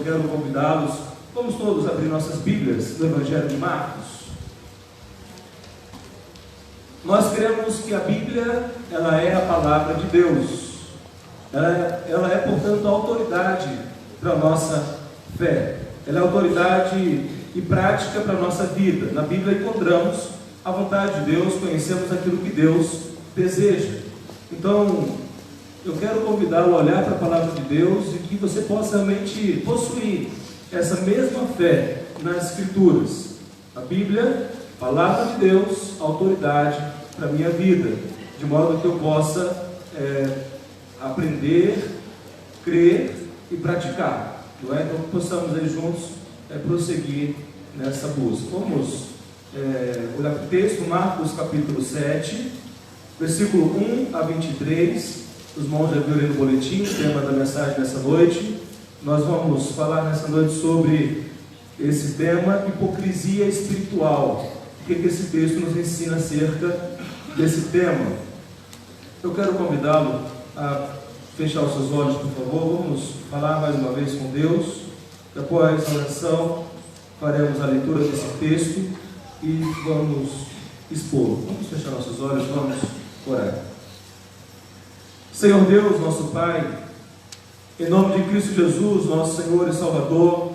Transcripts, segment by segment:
Eu quero convidá-los, vamos todos abrir nossas Bíblias no Evangelho de Marcos. Nós cremos que a Bíblia, ela é a palavra de Deus. Ela é, portanto, a autoridade para a nossa fé. Ela é a autoridade e prática para a nossa vida. Na Bíblia encontramos a vontade de Deus, conhecemos aquilo que Deus deseja. Então, eu quero convidá-lo a olhar para a palavra de Deus e que você possa realmente possuir essa mesma fé nas Escrituras. A Bíblia, palavra de Deus, autoridade para a minha vida, de modo que eu possa aprender, crer e praticar. Não é? Então, que possamos aí juntos prosseguir nessa busca. Vamos olhar para o texto, Marcos capítulo 7, versículo 1 a 23. Os irmãos já viram aí no boletim o tema da mensagem dessa noite. Nós vamos falar nessa noite sobre esse tema, hipocrisia espiritual. O que esse texto nos ensina acerca desse tema? Eu quero convidá-lo a fechar os seus olhos, por favor. Vamos falar mais uma vez com Deus. Após a oração, faremos a leitura desse texto e vamos expor. Vamos fechar nossos olhos, vamos orar. Senhor Deus, nosso Pai, em nome de Cristo Jesus, nosso Senhor e Salvador,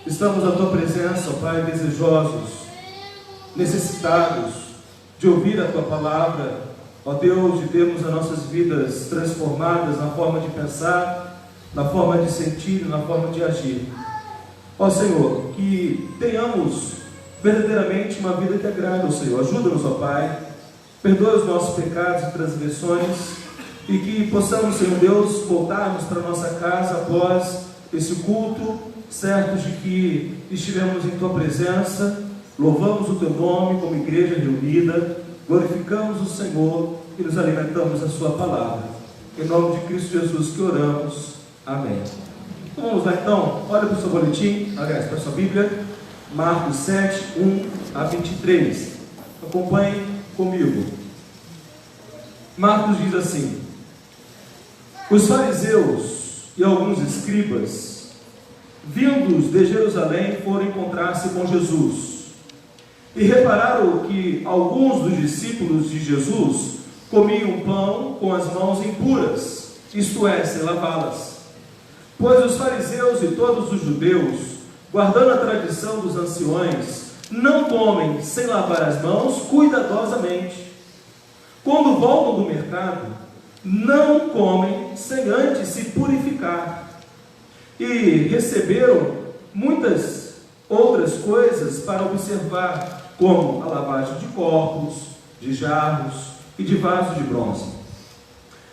estamos à Tua presença, ó Pai, desejosos, necessitados de ouvir a Tua palavra, ó Deus, de termos as nossas vidas transformadas na forma de pensar, na forma de sentir, na forma de agir. Ó Senhor, que tenhamos verdadeiramente uma vida que agrada ao Senhor. Ajuda-nos, ó Pai, perdoe os nossos pecados e transgressões, e que possamos, Senhor Deus, voltarmos para a nossa casa após esse culto, certos de que estivemos em Tua presença, louvamos o Teu nome como igreja reunida, glorificamos o Senhor e nos alimentamos da Sua palavra. Em nome de Cristo Jesus que oramos. Amém. Então, vamos lá então, olha para o seu boletim, aliás, para a sua Bíblia, Marcos 7, 1 a 23. Acompanhe comigo. Marcos diz assim: os fariseus e alguns escribas, vindos de Jerusalém, foram encontrar-se com Jesus e repararam que alguns dos discípulos de Jesus comiam pão com as mãos impuras, isto é, sem lavá-las. Pois os fariseus e todos os judeus, guardando a tradição dos anciões, não comem sem lavar as mãos cuidadosamente. Quando voltam do mercado, não comem sem antes se purificar. E receberam muitas outras coisas para observar, como a lavagem de corpos, de jarros e de vasos de bronze.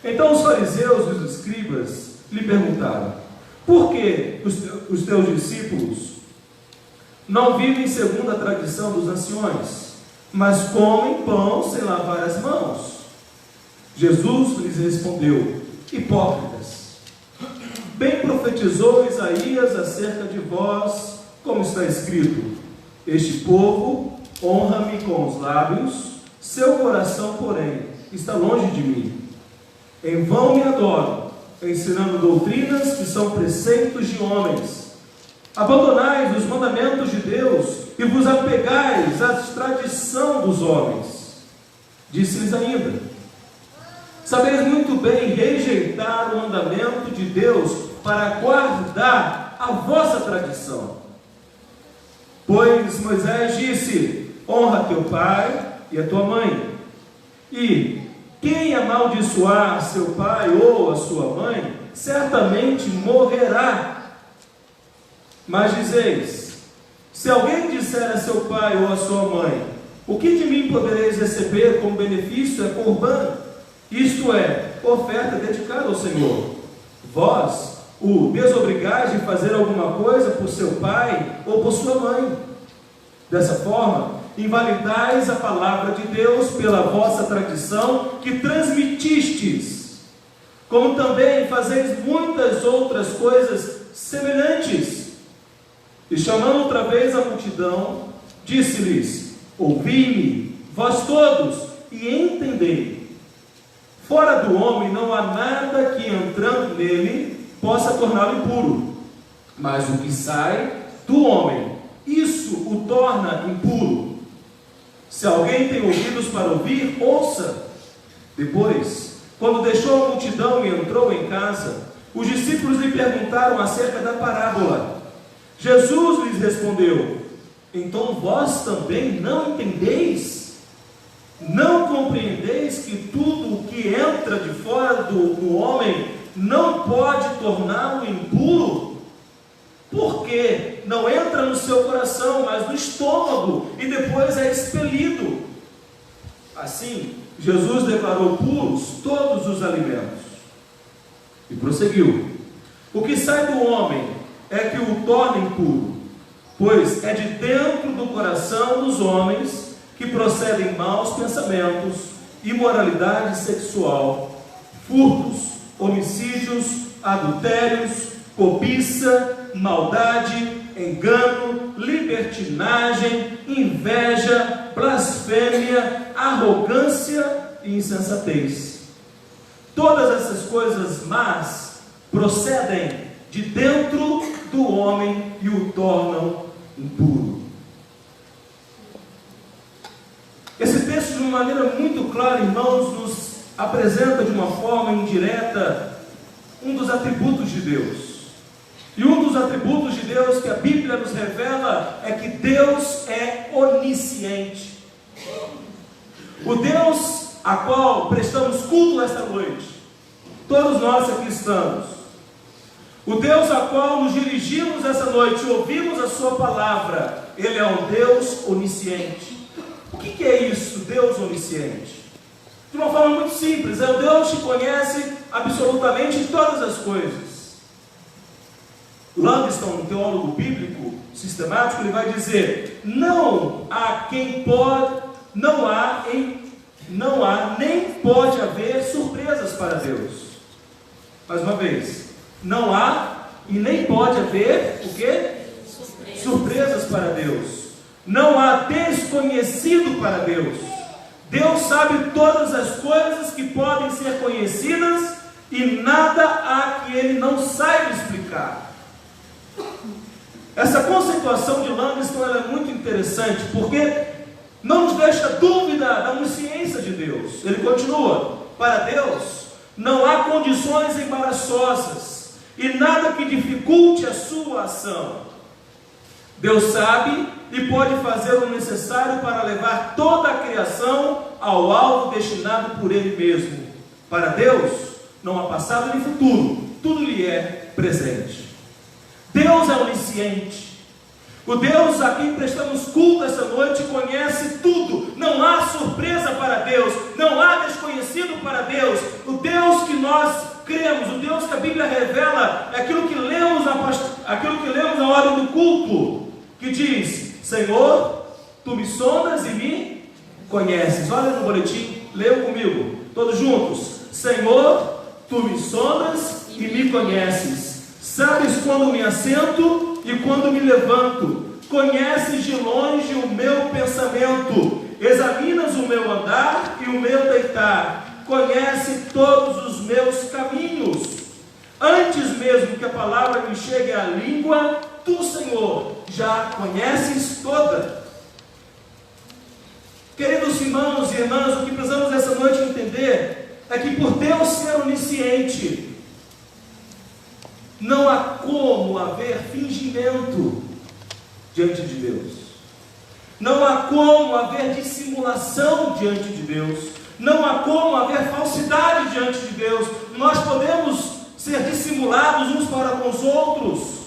Então os fariseus e os escribas lhe perguntaram: por que os teus discípulos não vivem segundo a tradição dos anciões, mas comem pão sem lavar as mãos? Jesus lhes respondeu: hipócritas, bem profetizou Isaías acerca de vós, como está escrito: este povo honra-me com os lábios, seu coração, porém, está longe de mim. Em vão me adoram, ensinando doutrinas que são preceitos de homens. Abandonais os mandamentos de Deus e vos apegais à tradição dos homens. Disse-lhes ainda: sabeis muito bem rejeitar o mandamento de Deus para guardar a vossa tradição. Pois Moisés disse: honra teu pai e a tua mãe. E quem amaldiçoar seu pai ou a sua mãe, certamente morrerá. Mas dizeis: se alguém disser a seu pai ou a sua mãe: o que de mim podereis receber como benefício é corbã, isto é, oferta dedicada ao Senhor. Vós o desobrigais de fazer alguma coisa por seu pai ou por sua mãe. Dessa forma, invalidais a palavra de Deus pela vossa tradição que transmitistes, como também fazeis muitas outras coisas semelhantes. E chamando outra vez a multidão, disse-lhes: ouvi-me, vós todos, e entendei. Fora do homem não há nada que, entrando nele, possa torná-lo impuro, Mas o que sai do homem, isso o torna impuro. Se alguém tem ouvidos para ouvir, ouça. Depois, quando deixou a multidão e entrou em casa, os discípulos lhe perguntaram acerca da parábola. Jesus lhes respondeu: então vós também não entendeis? Não compreendeis que tudo o que entra de fora do homem não pode torná-lo impuro? Porque não entra no seu coração, mas no estômago, e depois é expelido. Assim, Jesus declarou puros todos os alimentos. E prosseguiu: o que sai do homem é que o torna impuro, pois é de dentro do coração dos homens que procedem maus pensamentos, imoralidade sexual, furtos, homicídios, adultérios, cobiça, maldade, engano, libertinagem, inveja, blasfêmia, arrogância e insensatez. Todas essas coisas más procedem de dentro do homem e o tornam impuro. Esse texto, de uma maneira muito clara, irmãos, nos apresenta de uma forma indireta um dos atributos de Deus. E um dos atributos de Deus que a Bíblia nos revela é que Deus é onisciente. O Deus a qual prestamos culto esta noite, todos nós aqui estamos, o Deus a qual nos dirigimos essa noite, ouvimos a sua palavra, Ele é um Deus onisciente. O que é isso, Deus onisciente? De uma forma muito simples, é o Deus que conhece absolutamente todas as coisas. Langston, um teólogo bíblico sistemático, ele vai dizer: não há nem pode haver surpresas para Deus. Mais uma vez, não há e nem pode haver o quê? Surpresas para Deus. Não há desconhecido para Deus. Deus sabe todas as coisas que podem ser conhecidas e nada há que Ele não saiba explicar. Essa conceituação de Langston ela é muito interessante, porque não nos deixa dúvida da onisciência de Deus. Ele continua: para Deus não há condições embaraçosas e nada que dificulte a sua ação. Deus sabe e pode fazer o necessário para levar toda a criação ao alvo destinado por Ele mesmo. Para Deus não há passado nem futuro, tudo lhe é presente. Deus é onisciente. O Deus a quem prestamos culto essa noite conhece tudo. Não há surpresa para Deus, não há desconhecido para Deus. O Deus que nós cremos, o Deus que a Bíblia revela, é aquilo que lemos na hora do culto, que diz: Senhor, Tu me sondas e me conheces. Olha no boletim, leiam comigo, todos juntos: Senhor, Tu me sondas e me conheces. Sabes quando me assento e quando me levanto. Conheces de longe o meu pensamento. Examinas o meu andar e o meu deitar. Conhece todos os meus caminhos. Antes mesmo que a palavra me chegue à língua, Tu, Senhor, já conheces toda. Queridos irmãos e irmãs, o que precisamos essa noite entender é que por Deus ser onisciente, não há como haver fingimento diante de Deus. Não há como haver dissimulação diante de Deus. Não há como haver falsidade diante de Deus. Nós podemos ser dissimulados uns para com os outros.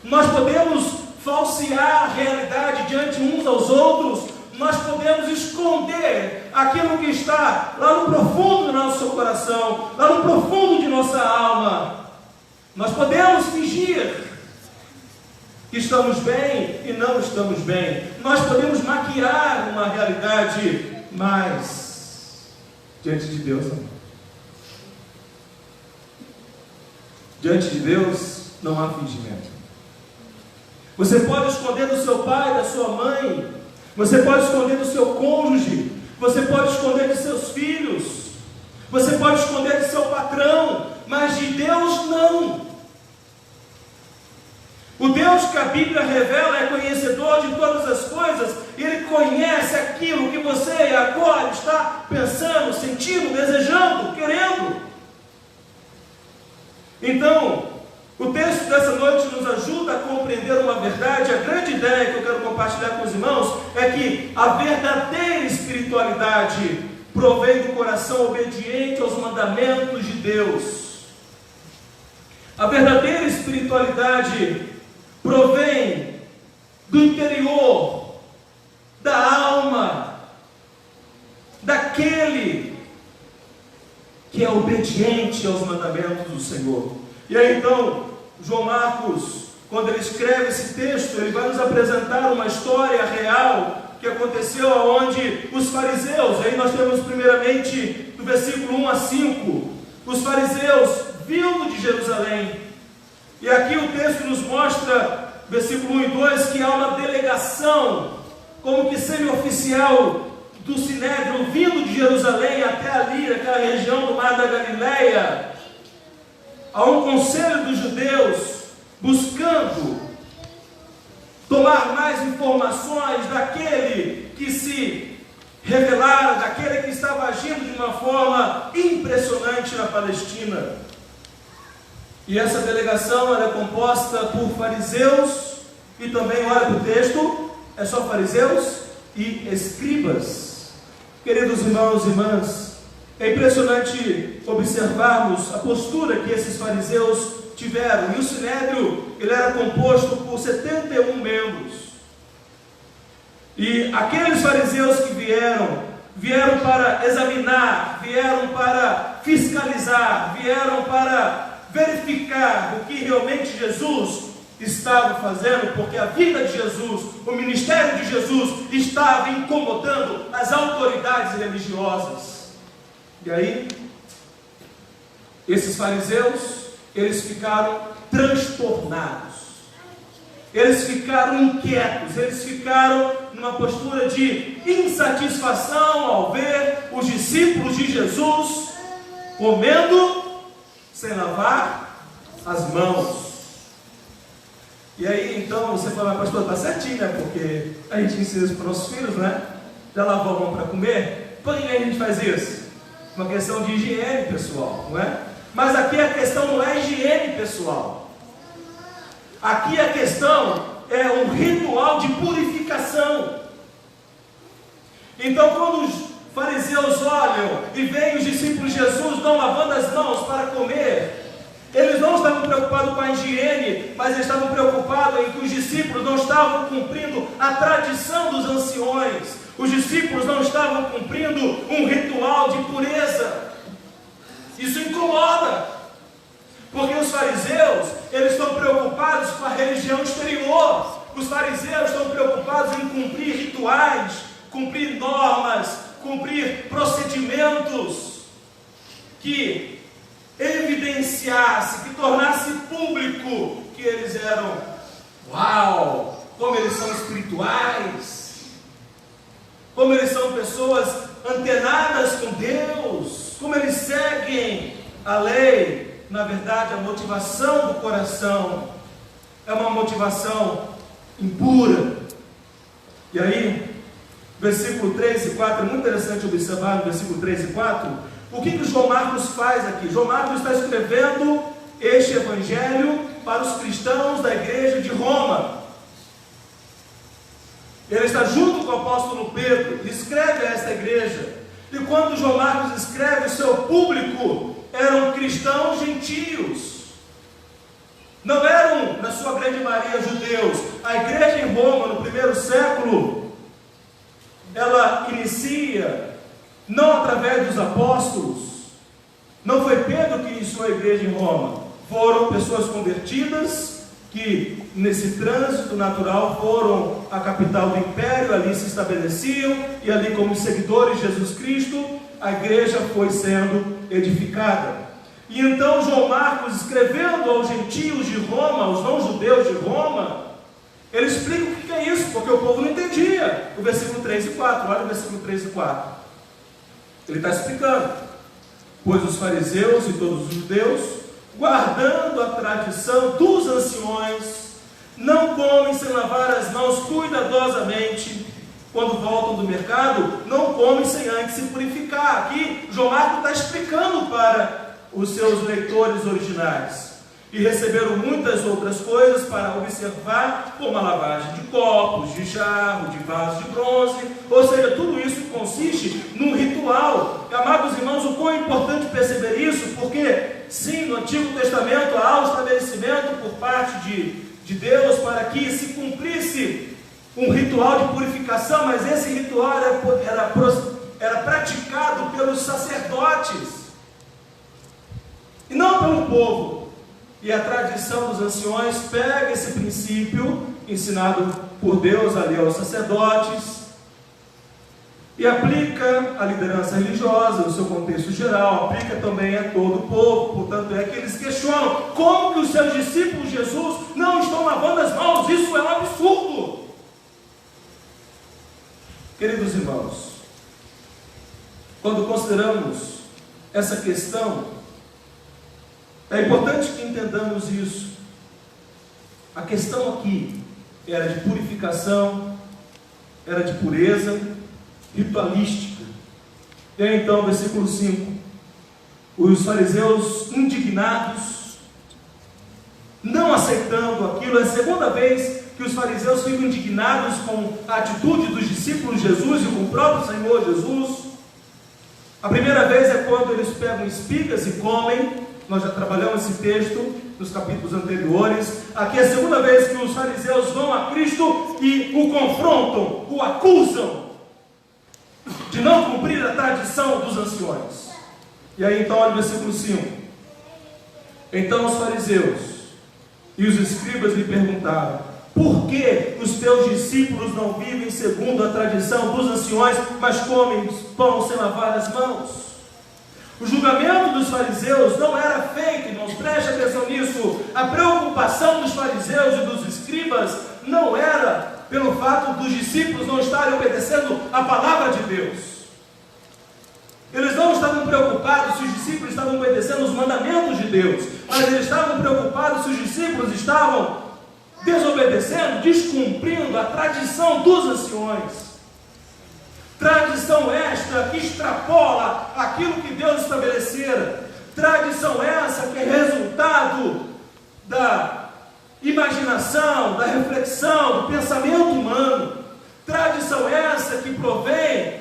Nós podemos falsear a realidade diante uns aos outros. Nós podemos esconder aquilo que está lá no profundo do nosso coração, lá no profundo de nossa alma. Nós podemos fingir que estamos bem e não estamos bem. Nós podemos maquiar uma realidade, mas diante de Deus não. Diante de Deus não há fingimento. Você pode esconder do seu pai, da sua mãe, você pode esconder do seu cônjuge, você pode esconder de seus filhos, você pode esconder de seu patrão, mas de Deus não. que a Bíblia revela é conhecedor de todas as coisas, e Ele conhece aquilo que você agora está pensando, sentindo, desejando, querendo. Então, o texto dessa noite nos ajuda a compreender uma verdade. A grande ideia que eu quero compartilhar com os irmãos é que a verdadeira espiritualidade provém do coração obediente aos mandamentos de Deus. A verdadeira espiritualidade provém do interior, da alma, daquele que é obediente aos mandamentos do Senhor. E aí então, João Marcos, quando ele escreve esse texto, ele vai nos apresentar uma história real que aconteceu onde os fariseus, aí nós temos primeiramente do versículo 1 a 5, os fariseus vindo de Jerusalém. E aqui o texto nos mostra, versículo 1 e 2, que há uma delegação, como que semi-oficial, do Sinédrio vindo de Jerusalém até ali, aquela região do Mar da Galileia, a um conselho dos judeus, buscando tomar mais informações daquele que se revelara, daquele que estava agindo de uma forma impressionante na Palestina. E essa delegação ela é composta por fariseus, e também, olha para o texto, é só fariseus e escribas. Queridos irmãos e irmãs, é impressionante observarmos a postura que esses fariseus tiveram. E o Sinédrio, ele era composto por 71 membros. E aqueles fariseus que vieram para examinar, vieram para fiscalizar, vieram para verificar o que realmente Jesus estava fazendo, porque a vida de Jesus, o ministério de Jesus estava incomodando as autoridades religiosas. E aí, esses fariseus, eles ficaram transtornados, eles ficaram inquietos, eles ficaram numa postura de insatisfação ao ver os discípulos de Jesus comendo sem lavar as mãos. E aí então você fala, pastor, está certinho, né? Porque a gente ensina isso para os nossos filhos, né? Já lavou a mão para comer? Por que a gente faz isso? Uma questão de higiene pessoal, não é? Mas aqui a questão não é higiene pessoal. Aqui a questão é um ritual de purificação. Então quando os fariseus olham e veem os discípulos de Jesus não lavando as mãos para comer, eles não estavam preocupados com a higiene, mas eles estavam preocupados em que os discípulos não estavam cumprindo a tradição dos anciões. Os discípulos não estavam cumprindo um ritual de pureza. Isso incomoda, porque os fariseus, eles estão preocupados com a religião exterior. Os fariseus estão preocupados em cumprir rituais, cumprir normas, cumprir procedimentos que evidenciasse, que tornasse público que eles eram, uau, como eles são espirituais, como eles são pessoas antenadas com Deus, como eles seguem a lei. Na verdade, a motivação do coração é uma motivação impura. E aí, versículo 3 e 4, é muito interessante observar no versículo 3 e 4, o que João Marcos faz aqui? João Marcos está escrevendo este evangelho para os cristãos da igreja de Roma. Ele está junto com o apóstolo Pedro, escreve a esta igreja. E quando João Marcos escreve, o seu público eram cristãos gentios. Não eram, na sua grande maioria, judeus. A igreja em Roma, no primeiro século, ela inicia não através dos apóstolos. Não foi Pedro que iniciou a igreja em Roma. Foram pessoas convertidas que nesse trânsito natural foram à capital do império, ali se estabeleciam, e ali como seguidores de Jesus Cristo, a igreja foi sendo edificada. E então João Marcos, escrevendo aos gentios de Roma, aos não-judeus de Roma, ele explica o que é isso, porque o povo não entendia. O versículo 3 e 4, olha o versículo 3 e 4. Ele está explicando: pois os fariseus e todos os judeus, guardando a tradição dos anciões, não comem sem lavar as mãos cuidadosamente. Quando voltam do mercado, não comem sem antes se purificar. Aqui, João Marcos está explicando para os seus leitores originais. E receberam muitas outras coisas para observar, como a lavagem de copos, de jarro, de vasos de bronze. Ou seja, tudo isso consiste num ritual. Amados irmãos, o quão é importante perceber isso, porque sim, no Antigo Testamento há um estabelecimento por parte de Deus para que se cumprisse um ritual de purificação, mas esse ritual era praticado pelos sacerdotes e não pelo povo. E a tradição dos anciões pega esse princípio ensinado por Deus ali aos sacerdotes e aplica à liderança religiosa no seu contexto geral, aplica também a todo o povo. Portanto, é que eles questionam como que os seus discípulos de Jesus não estão lavando as mãos. Isso é um absurdo. Queridos irmãos, quando consideramos essa questão, é importante que entendamos isso. A questão aqui era de purificação, era de pureza ritualística. E aí então, versículo 5: os fariseus indignados, não aceitando aquilo. É a segunda vez que os fariseus ficam indignados com a atitude dos discípulos de Jesus e com o próprio Senhor Jesus. A primeira vez é quando eles pegam espigas e comem. Nós já trabalhamos esse texto nos capítulos anteriores. Aqui é a segunda vez que os fariseus vão a Cristo e o confrontam, o acusam de não cumprir a tradição dos anciões. E aí então olha o versículo 5: então os fariseus e os escribas lhe perguntaram: por que os teus discípulos não vivem segundo a tradição dos anciões, mas comem pão sem lavar as mãos? O julgamento dos fariseus não era feito, irmãos, preste atenção nisso. A preocupação dos fariseus e dos escribas não era pelo fato dos discípulos não estarem obedecendo a palavra de Deus. Eles não estavam preocupados se os discípulos estavam obedecendo os mandamentos de Deus, mas eles estavam preocupados se os discípulos estavam desobedecendo, descumprindo a tradição dos anciões. Tradição esta que extrapola aquilo que Deus estabelecera. Tradição essa que é resultado da imaginação, da reflexão, do pensamento humano. Tradição essa que provém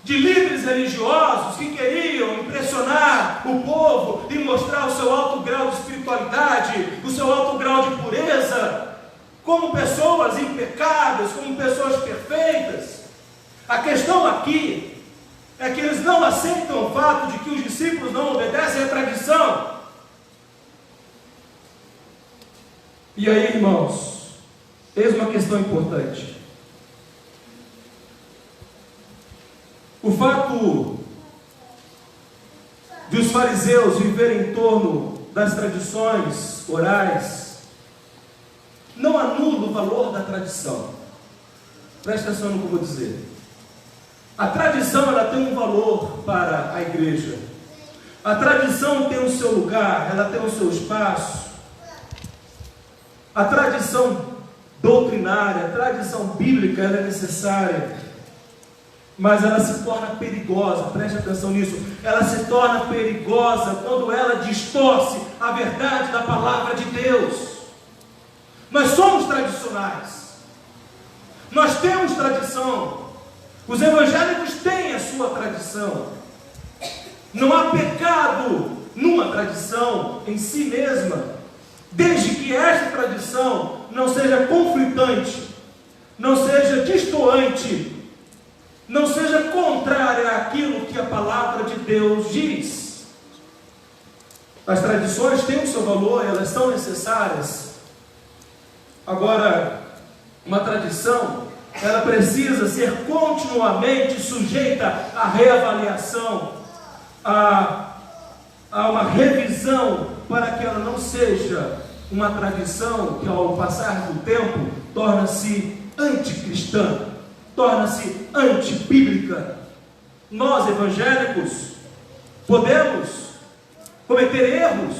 de líderes religiosos que queriam impressionar o povo e mostrar o seu alto grau de espiritualidade, o seu alto grau de pureza, como pessoas impecáveis, como pessoas perfeitas. A questão aqui é que eles não aceitam o fato de que os discípulos não obedecem à tradição. E aí, irmãos, eis uma questão importante. O fato de os fariseus viverem em torno das tradições orais não anula o valor da tradição. Preste atenção no que eu vou dizer. A tradição, ela tem um valor para a igreja. A tradição tem o seu lugar, ela tem o seu espaço. A tradição doutrinária, a tradição bíblica, ela é necessária, mas ela se torna perigosa. Preste atenção nisso. Ela se torna perigosa quando ela distorce a verdade da palavra de Deus. Nós somos tradicionais, nós temos tradição. Os evangélicos têm a sua tradição. Não há pecado numa tradição em si mesma, desde que esta tradição não seja conflitante, não seja destoante, não seja contrária àquilo que a palavra de Deus diz. As tradições têm o seu valor, elas são necessárias. Agora, uma tradição, ela precisa ser continuamente sujeita à reavaliação, a uma revisão, para que ela não seja uma tradição que, ao passar do tempo, torna-se anticristã, torna-se antibíblica. Nós, evangélicos, podemos cometer erros,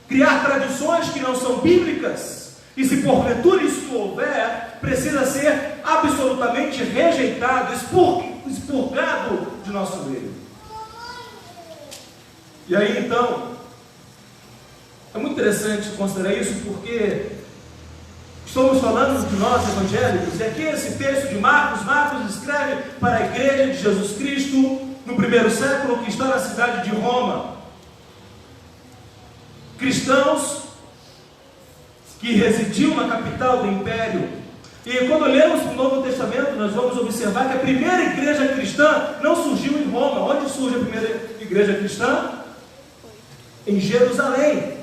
criar tradições que não são bíblicas, E se porventura isso houver, precisa ser absolutamente rejeitado, expurgado de nosso meio. E aí então, é muito interessante considerar isso, porque estamos falando de nós evangélicos, e aqui esse texto de Marcos escreve para a igreja de Jesus Cristo no primeiro século, que está na cidade de Roma. Cristãos que residiam na capital do império. E quando olhamos para o Novo Testamento, nós vamos observar que a primeira igreja cristã não surgiu em Roma. Onde surge a primeira igreja cristã? Em Jerusalém.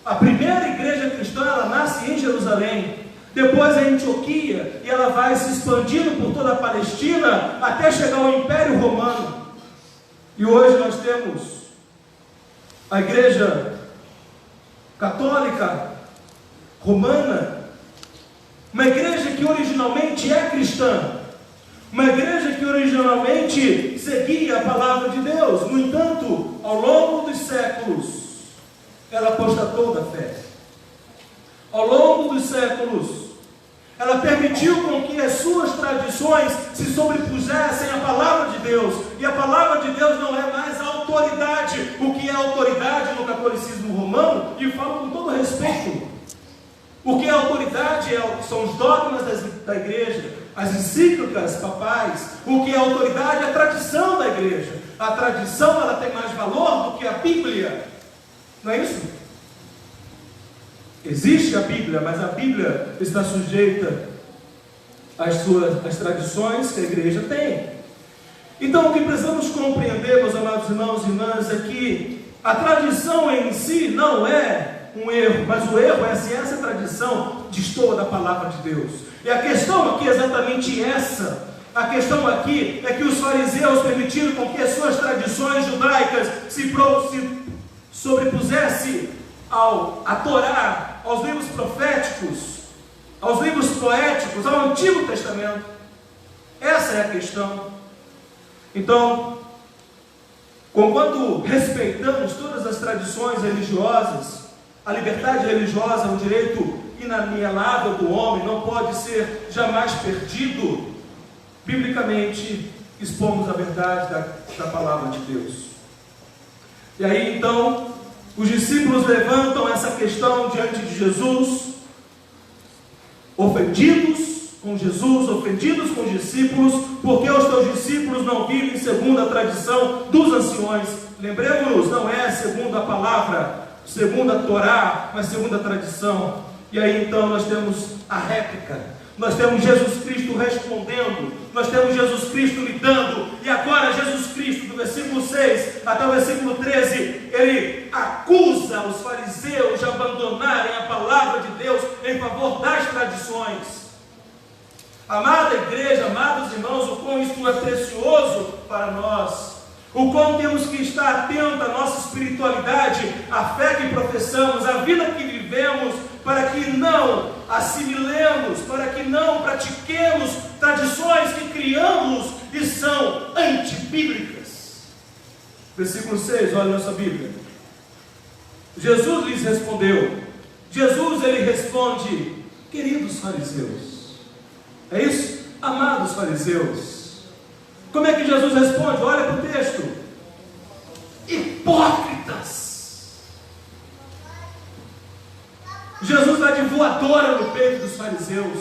A primeira igreja cristã, ela nasce em Jerusalém. Depois em Antioquia, e ela vai se expandindo por toda a Palestina, até chegar ao Império Romano. E hoje nós temos a igreja católica romana, uma igreja que originalmente é cristã, uma igreja que originalmente seguia a palavra de Deus. No entanto, ao longo dos séculos, ela apostatou da fé. Ao longo dos séculos, ela permitiu com que as suas tradições se sobrepusessem à palavra de Deus. E a palavra de Deus não é mais a autoridade. O que é autoridade no catolicismo romano, e falo com todo respeito, o que é autoridade são os dogmas da igreja, as encíclicas papais. O que é autoridade é a tradição da igreja. A tradição, ela tem mais valor do que a Bíblia. Não é isso? Existe a Bíblia, mas a Bíblia está sujeita às tradições que a igreja tem. Então, o que precisamos compreender, meus amados irmãos e irmãs, é que a tradição em si não é um erro, mas o erro é se essa tradição destoa da palavra de Deus. E a questão aqui é exatamente essa. A questão aqui é que os fariseus permitiram com que as suas tradições judaicas se sobrepusessem à Torá, aos livros proféticos, aos livros poéticos, ao Antigo Testamento. Essa é a questão. Então, conquanto respeitamos todas as tradições religiosas, a liberdade religiosa é um direito inalienável do homem, não pode ser jamais perdido. Biblicamente, expomos a verdade da palavra de Deus. E aí então, os discípulos levantam essa questão diante de Jesus, ofendidos com Jesus, ofendidos com os discípulos, porque os teus discípulos não vivem segundo a tradição dos anciões. Lembremos-nos, não é segundo a palavra, segundo a Torá, mas segundo a tradição. E aí então nós temos a réplica. Nós temos Jesus Cristo respondendo, nós temos Jesus Cristo lidando, e agora Jesus Cristo, do versículo 6 até o versículo 13, ele acusa os fariseus de abandonarem a palavra de Deus em favor das tradições. Amada igreja, amados irmãos, o quão isto é precioso para nós, o quão temos que estar atentos à nossa espiritualidade, à fé que professamos, à vida que vivemos, para que não assimilemos, para que não pratiquemos tradições que criamos e são antibíblicas. Versículo 6, olha nossa Bíblia. Jesus lhes respondeu. Jesus, ele responde: queridos fariseus. É isso? Amados fariseus. Como é que Jesus responde? Olha para o texto. Hipócritas. Jesus dá de voadora no peito dos fariseus.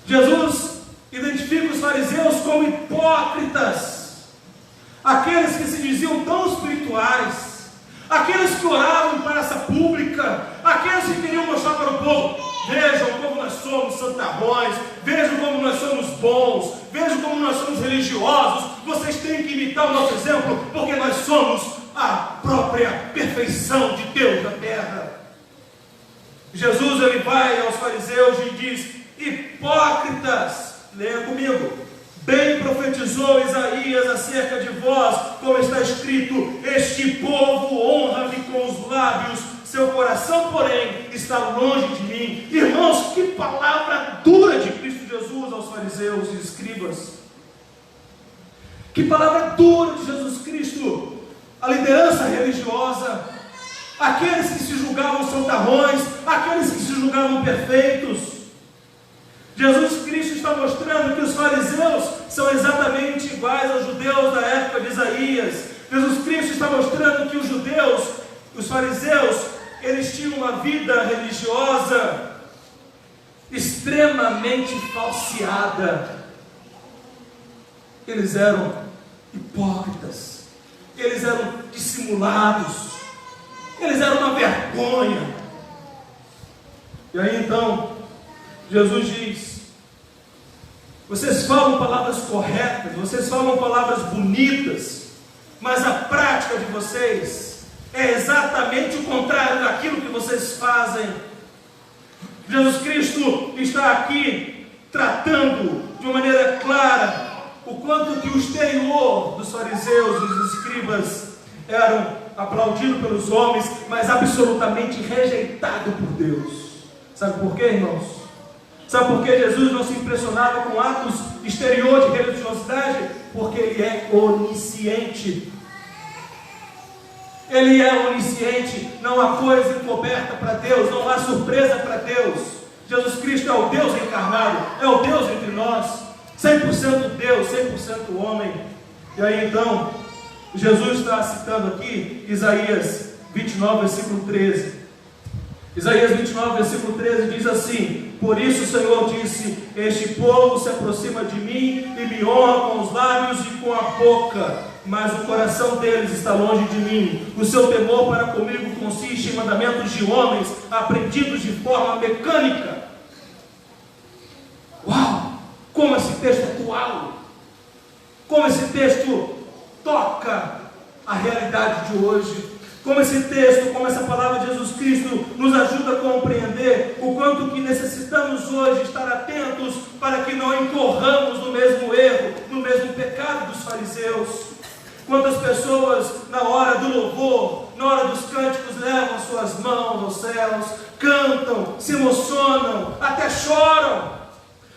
Jesus identifica os fariseus como hipócritas, aqueles que se diziam tão espirituais, aqueles que oravam em praça pública, aqueles que queriam mostrar para o povo: vejam como nós somos santarrões, vejam como nós somos bons, vejam como nós somos religiosos, vocês têm que imitar o nosso exemplo, porque nós somos a própria perfeição de Deus na terra. Jesus, ele vai aos fariseus e diz: hipócritas, leia comigo, bem profetizou Isaías acerca de vós, como está escrito: este povo honra-me com os lábios, seu coração, porém, está longe de mim. Irmãos, que palavra dura de Cristo Jesus aos fariseus e escribas. Que palavra dura de Jesus Cristo. A liderança religiosa, aqueles que se julgavam santarrões, aqueles que se julgavam perfeitos. Jesus Cristo está mostrando que os fariseus são exatamente iguais aos judeus da época de Isaías. Jesus Cristo está mostrando que os judeus, os fariseus, eles tinham uma vida religiosa extremamente falseada. Eles eram hipócritas, eles eram dissimulados, eles eram uma vergonha. E aí então Jesus diz: vocês falam palavras corretas, vocês falam palavras bonitas, mas a prática de vocês é exatamente o contrário daquilo que vocês fazem. Jesus Cristo está aqui tratando de uma maneira clara o quanto que o exterior dos fariseus e dos escribas eram aplaudidos pelos homens, mas absolutamente rejeitado por Deus. Sabe por quê, irmãos? Sabe por que Jesus não se impressionava com atos exteriores de religiosidade? Porque Ele é onisciente. Ele é onisciente, não há coisa encoberta para Deus, não há surpresa para Deus. Jesus Cristo é o Deus encarnado, é o Deus entre nós, 100% Deus, 100% homem. E aí então, Jesus está citando aqui Isaías 29, versículo 13. Isaías 29, versículo 13 diz assim: por isso o Senhor disse: este povo se aproxima de mim e me honra com os lábios e com a boca, mas o coração deles está longe de mim. O seu temor para comigo consiste em mandamentos de homens aprendidos de forma mecânica. Uau! Como esse texto é atual! Como esse texto toca a realidade de hoje! Como esse texto, como essa palavra de Jesus Cristo nos ajuda a compreender o quanto que necessitamos hoje estar atentos para que não incorramos no mesmo erro, no mesmo pecado dos fariseus. Quantas pessoas na hora do louvor, na hora dos cânticos, levam suas mãos aos céus, cantam, se emocionam, até choram.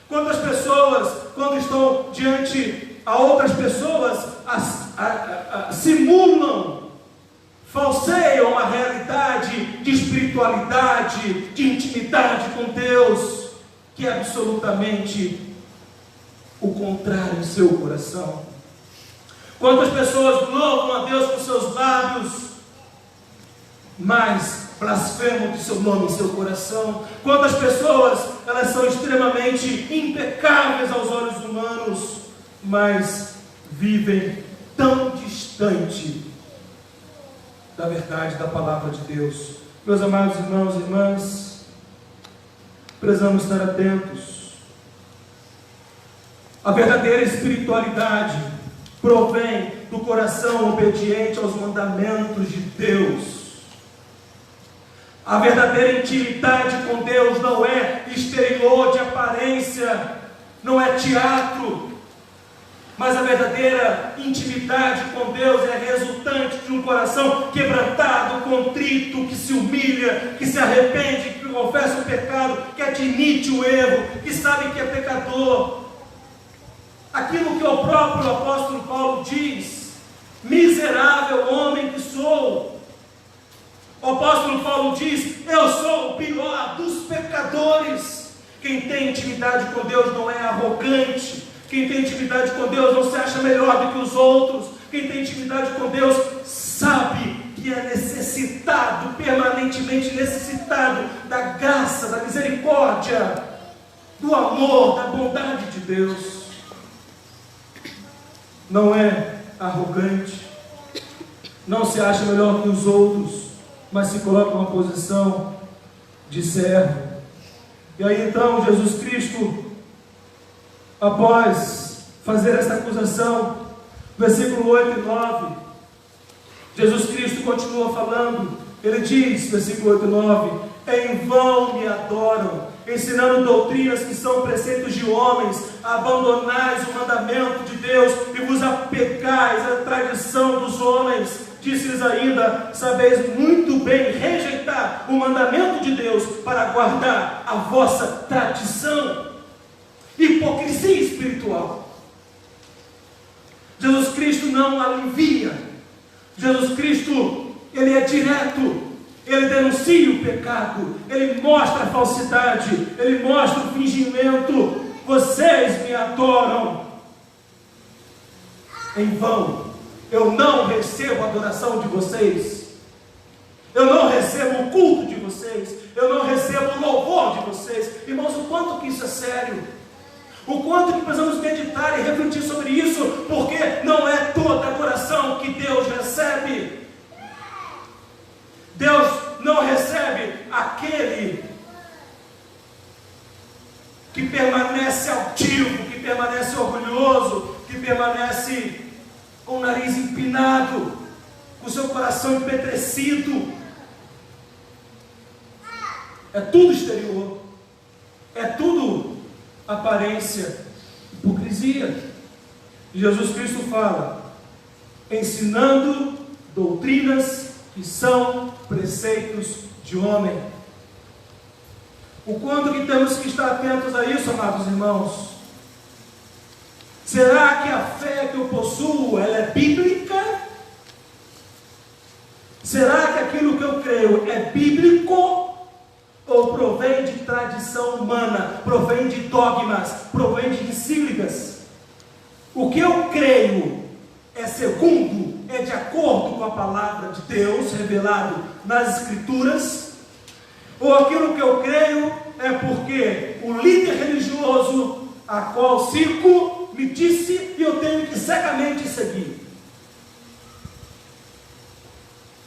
Quantas pessoas, quando estão diante a outras pessoas, simulam, falseiam a realidade de espiritualidade, de intimidade com Deus, que é absolutamente o contrário em seu coração. Quantas pessoas louvam a Deus com seus lábios, mas blasfemam de seu nome em seu coração? Quantas pessoas, elas são extremamente impecáveis aos olhos humanos, mas vivem tão distante da verdade da palavra de Deus? Meus amados irmãos e irmãs, precisamos estar atentos. A verdadeira espiritualidade provém do coração obediente aos mandamentos de Deus. A verdadeira intimidade com Deus não é exterior, de aparência, não é teatro, mas a verdadeira intimidade com Deus é resultante de um coração quebrantado, contrito, que se humilha, que se arrepende, que confessa o pecado, que admite o erro, que sabe que é pecador. Aquilo que o próprio apóstolo Paulo diz: miserável homem que sou. O apóstolo Paulo diz: eu sou o pior dos pecadores. Quem tem intimidade com Deus não é arrogante. Quem tem intimidade com Deus não se acha melhor do que os outros. Quem tem intimidade com Deus sabe que é necessitado, permanentemente necessitado da graça, da misericórdia, do amor, da bondade de Deus. Não é arrogante, não se acha melhor que os outros, mas se coloca numa posição de servo. E aí então Jesus Cristo, após fazer essa acusação, versículo 8 e 9, Jesus Cristo continua falando. Ele diz, versículo 8 e 9: em vão me adoram, ensinando doutrinas que são preceitos de homens. Abandonais o mandamento de Deus e vos apegais à tradição dos homens. Disse-lhes ainda: sabeis muito bem rejeitar o mandamento de Deus para guardar a vossa tradição. Hipocrisia espiritual. Jesus Cristo não alivia. Jesus Cristo, Ele é direto. ele denuncia o pecado, ele mostra a falsidade, ele mostra o fingimento. Vocês me adoram em vão. Eu não recebo a adoração de vocês, eu não recebo o culto de vocês, eu não recebo o louvor de vocês. Irmãos, o quanto que isso é sério, o quanto que precisamos meditar e refletir sobre isso, porque não é toda adoração que Deus recebe. Deus não recebe aquele que permanece altivo, que permanece orgulhoso, que permanece com o nariz empinado, com o seu coração empetrecido. É tudo exterior, é tudo aparência, hipocrisia. Jesus Cristo fala, ensinando doutrinas que são preceitos de homem. O quanto que temos que estar atentos a isso, amados irmãos? Será que a fé que eu possuo, ela é bíblica? Será que aquilo que eu creio é bíblico? Ou provém de tradição humana, provém de dogmas, provém de encíclicas? O que eu creio é segundo, é de acordo com a palavra de Deus revelado nas Escrituras? Ou aquilo que eu creio é porque o líder religioso a qual sigo me disse e eu tenho que cegamente seguir?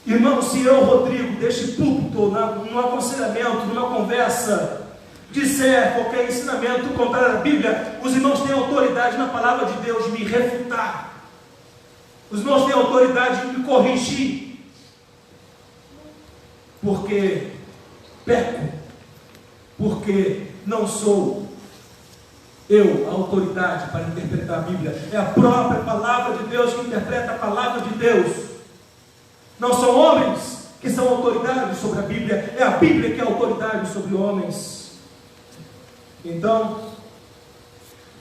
Irmão, se eu, Rodrigo, deste púlpito, num aconselhamento, numa conversa, disser qualquer ensinamento contrário à Bíblia, os irmãos têm autoridade na palavra de Deus de me refutar. Os irmãos têm autoridade de me corrigir. Porque peco, porque não sou eu a autoridade para interpretar a Bíblia. É a própria palavra de Deus que interpreta a palavra de Deus. Não são homens que são autoridade sobre a Bíblia, é a Bíblia que é autoridade sobre homens. Então,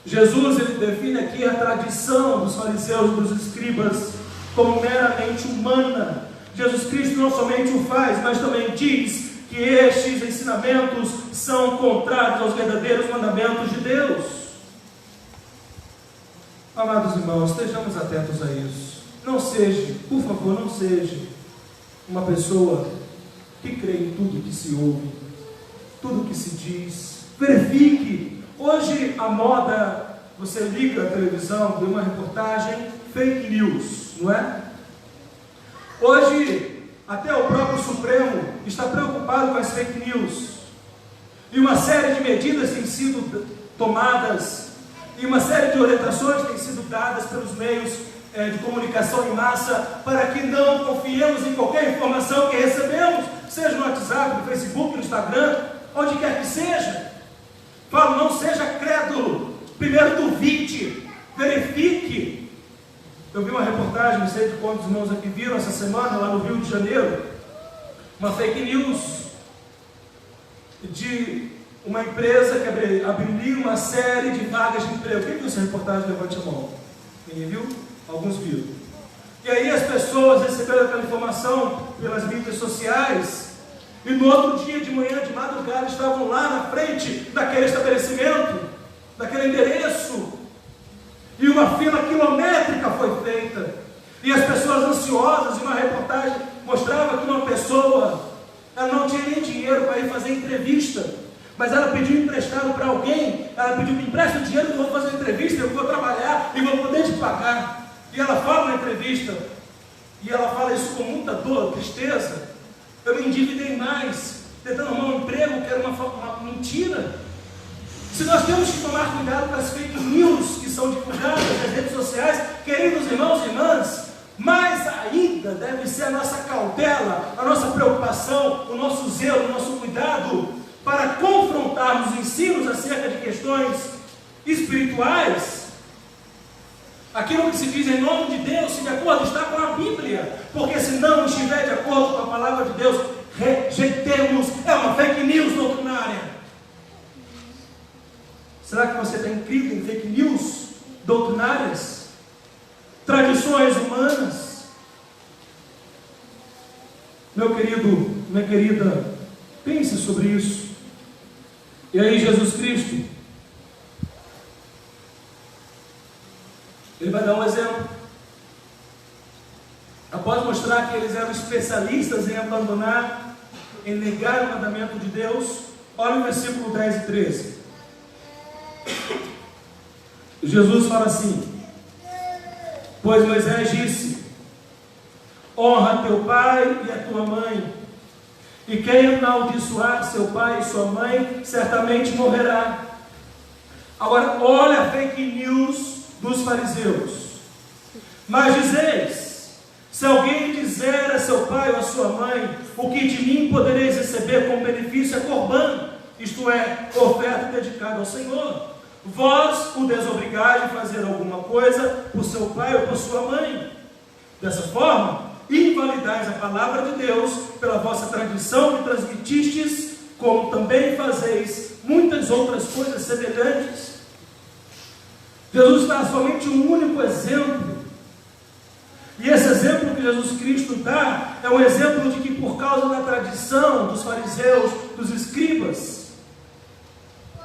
Jesus ele define aqui a tradição dos fariseus e dos escribas como meramente humana. Jesus Cristo não somente o faz, mas também diz que estes ensinamentos são contrários aos verdadeiros mandamentos de Deus. Amados irmãos, estejamos atentos a isso. Não seja, por favor, não seja uma pessoa que crê em tudo que se ouve, tudo que se diz. Verifique. Hoje a moda, você liga a televisão, vê uma reportagem, fake news, não é? Hoje, até o próprio Supremo está preocupado com as fake news. E uma série de medidas têm sido tomadas, e uma série de orientações têm sido dadas pelos meios de comunicação em massa, para que não confiemos em qualquer informação que recebemos, seja no WhatsApp, no Facebook, no Instagram, onde quer que seja. Falo, não seja crédulo, primeiro duvide, verifique. Eu vi uma reportagem, não sei de quantos irmãos aqui viram essa semana, lá no Rio de Janeiro, uma fake news de uma empresa que abriria uma série de vagas de emprego. Quem viu essa reportagem? Levante a mão. Ninguém viu? Alguns viram. E aí as pessoas receberam aquela informação pelas mídias sociais, e no outro dia de manhã, de madrugada, estavam lá na frente daquele estabelecimento, daquele endereço, e uma fila quilométrica foi feita, e as pessoas ansiosas, e uma reportagem mostrava que uma pessoa, ela não tinha nem dinheiro para ir fazer entrevista, mas ela pediu emprestado para alguém, ela pediu, me empresta dinheiro que eu vou fazer entrevista, eu vou trabalhar e vou poder te pagar. E ela fala na entrevista, e ela fala isso com muita dor, tristeza, eu me endividei mais, tentando arrumar um emprego que era uma mentira. Se nós temos que tomar cuidado com as fake news que são divulgadas nas redes sociais, queridos irmãos e irmãs, mais ainda deve ser a nossa cautela, a nossa preocupação, o nosso zelo, o nosso cuidado, para confrontarmos os ensinos acerca de questões espirituais, aquilo que se diz em nome de Deus, se de acordo está com a Bíblia, porque se não estiver de acordo com a palavra de Deus, rejeitemos. É uma fake news doutrinária. Será que você tem crido em fake news doutrinárias? Tradições humanas? Meu querido, minha querida, pense sobre isso. E aí Jesus Cristo, Ele vai dar um exemplo. Após mostrar que eles eram especialistas em abandonar, em negar o mandamento de Deus, olha o versículo 10 e 13. Jesus fala assim: pois Moisés disse: honra teu pai e a tua mãe, e quem amaldiçoar seu pai e sua mãe, certamente morrerá. Agora, olha a fake news dos fariseus. Mas dizeis: se alguém dizer a seu pai ou a sua mãe, o que de mim podereis receber como benefício é corbã, isto é, oferta dedicada ao Senhor. Vós o desobrigais de fazer alguma coisa por seu pai ou por sua mãe. Dessa forma, invalidais a palavra de Deus pela vossa tradição que transmitistes, como também fazeis muitas outras coisas semelhantes. Jesus dá somente um único exemplo, e esse exemplo que Jesus Cristo dá é um exemplo de que, por causa da tradição dos fariseus, dos escribas,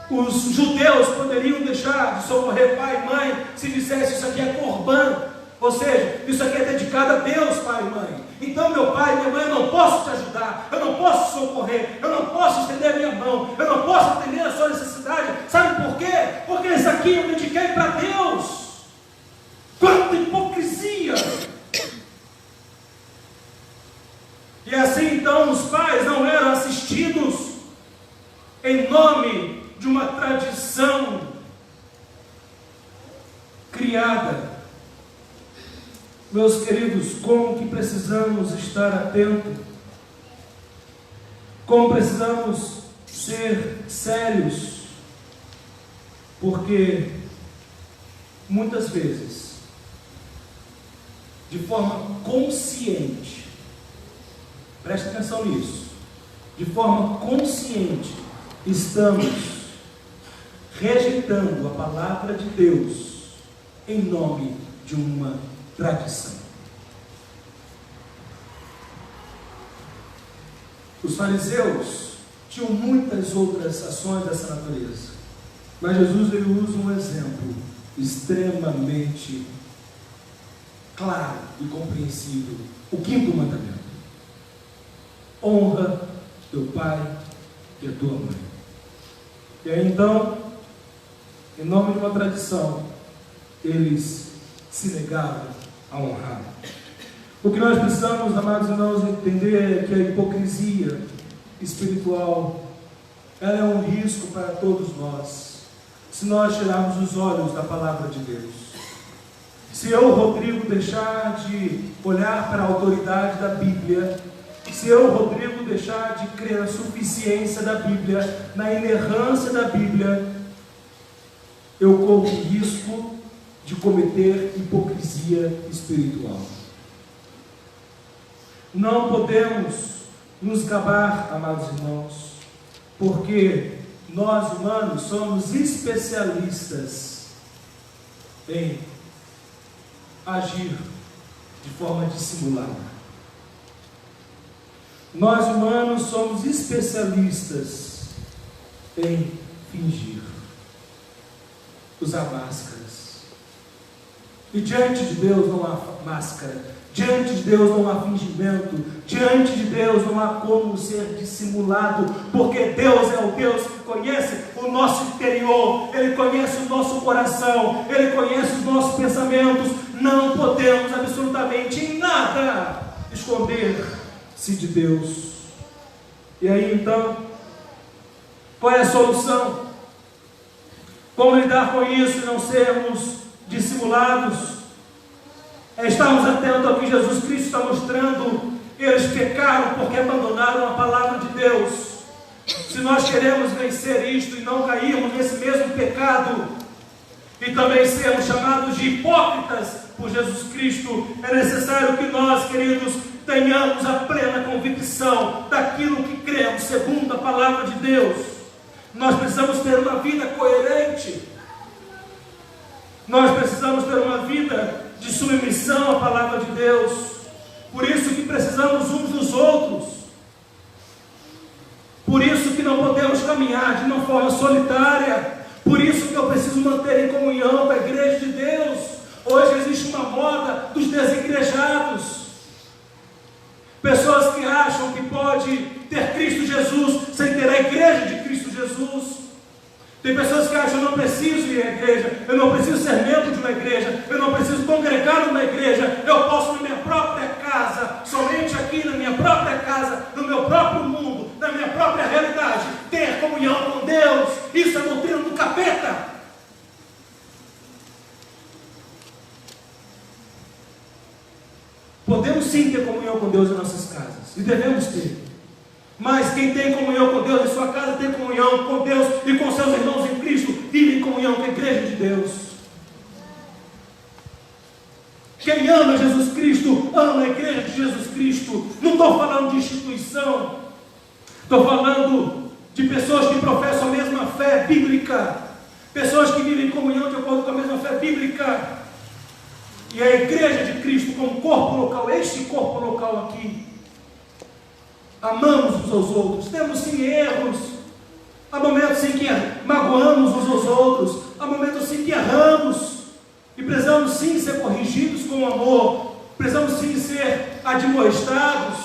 os judeus poderiam deixar de socorrer pai e mãe se dissesse: isso aqui é corbã, ou seja, isso aqui é dedicado a Deus, pai e mãe. Então meu pai e minha mãe, eu não posso te ajudar, eu não posso te socorrer, eu não posso estender a minha mão, eu não posso atender a sua necessidade. Sabe por quê? Porque isso aqui eu dediquei para Deus. Quanta hipocrisia! E assim então os pais não eram assistidos em nome de uma tradição criada. Meus queridos, como que precisamos estar atentos, como precisamos ser sérios, porque muitas vezes, de forma consciente, preste atenção nisso, de forma consciente, estamos rejeitando a palavra de Deus em nome de uma tradição. Os fariseus tinham muitas outras ações dessa natureza, mas Jesus ele usa um exemplo extremamente claro e compreensível, o quinto mandamento: honra teu pai e a tua mãe. E aí então, em nome de uma tradição, eles se negaram a honrar. O que nós precisamos, amados irmãos, entender é que a hipocrisia espiritual, ela é um risco para todos nós, se nós tirarmos os olhos da palavra de Deus. Se eu, Rodrigo, deixar de olhar para a autoridade da Bíblia, se eu, Rodrigo, deixar de crer na suficiência da Bíblia, na inerrância da Bíblia, eu corro o risco de cometer hipocrisia espiritual. Não podemos nos gabar, amados irmãos, porque nós humanos somos especialistas em agir de forma dissimulada. Nós humanos somos especialistas em fingir, usar máscaras. E diante de Deus não há máscara, diante de Deus não há fingimento, diante de Deus não há como ser dissimulado, porque Deus é o Deus que conhece o nosso interior, Ele conhece o nosso coração, Ele conhece os nossos pensamentos. Não podemos absolutamente em nada esconder-se de Deus. E aí então, qual é a solução? Como lidar com isso e não sermos dissimulados? É estarmos atentos ao que Jesus Cristo está mostrando. Eles pecaram porque abandonaram a palavra de Deus. Se nós queremos vencer isto e não cairmos nesse mesmo pecado, e também sermos chamados de hipócritas por Jesus Cristo, é necessário que nós, queridos, tenhamos a plena convicção daquilo que cremos segundo a palavra de Deus. Nós precisamos ter uma vida coerente, nós precisamos ter uma vida de submissão à palavra de Deus. Por isso que precisamos uns dos outros. caminhar de uma forma solitária. Por isso que eu preciso manter em comunhão com a igreja de Deus. Hoje existe uma moda dos desigrejados. Pessoas que acham que pode ter Cristo Jesus sem ter a igreja de Cristo Jesus. Tem pessoas que acham: eu não preciso ir à igreja, eu não preciso ser membro de uma igreja, eu não preciso congregar numa igreja, eu posso na minha própria casa, somente aqui na minha própria casa, no meu próprio mundo, na minha própria realidade, ter comunhão com Deus. Isso é doutrina do capeta. Podemos sim ter comunhão com Deus em nossas casas, e devemos ter. Mas quem tem comunhão com Deus em sua casa, tem comunhão com Deus e com seus irmãos em Cristo, vive em comunhão com a igreja de Deus. Quem ama Jesus Cristo, ama a igreja de Jesus Cristo. Não estou falando de instituição, estou falando de pessoas que professam a mesma fé bíblica, pessoas que vivem em comunhão de acordo com a mesma fé bíblica. E a igreja de Cristo como corpo local, este corpo local aqui, amamos uns aos outros, temos sim erros, há momentos em que magoamos uns aos outros, há momentos em que erramos, e precisamos sim ser corrigidos com amor, precisamos sim ser admoestados,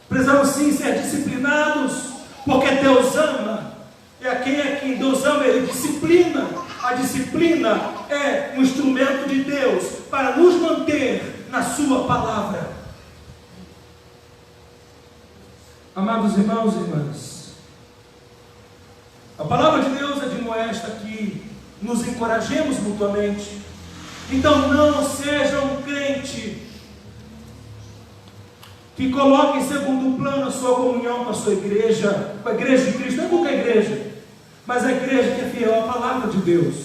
precisamos sim ser disciplinados, porque Deus ama, e a quem Deus ama, Ele disciplina. A disciplina é um instrumento de Deus para nos manter na sua palavra. Amados irmãos e irmãs, a palavra de Deus admoesta que nos encorajemos mutuamente. Então não seja um crente que coloque em segundo plano a sua comunhão com a sua igreja, com a igreja de Cristo. Não é qualquer igreja, mas a igreja que é fiel à palavra de Deus.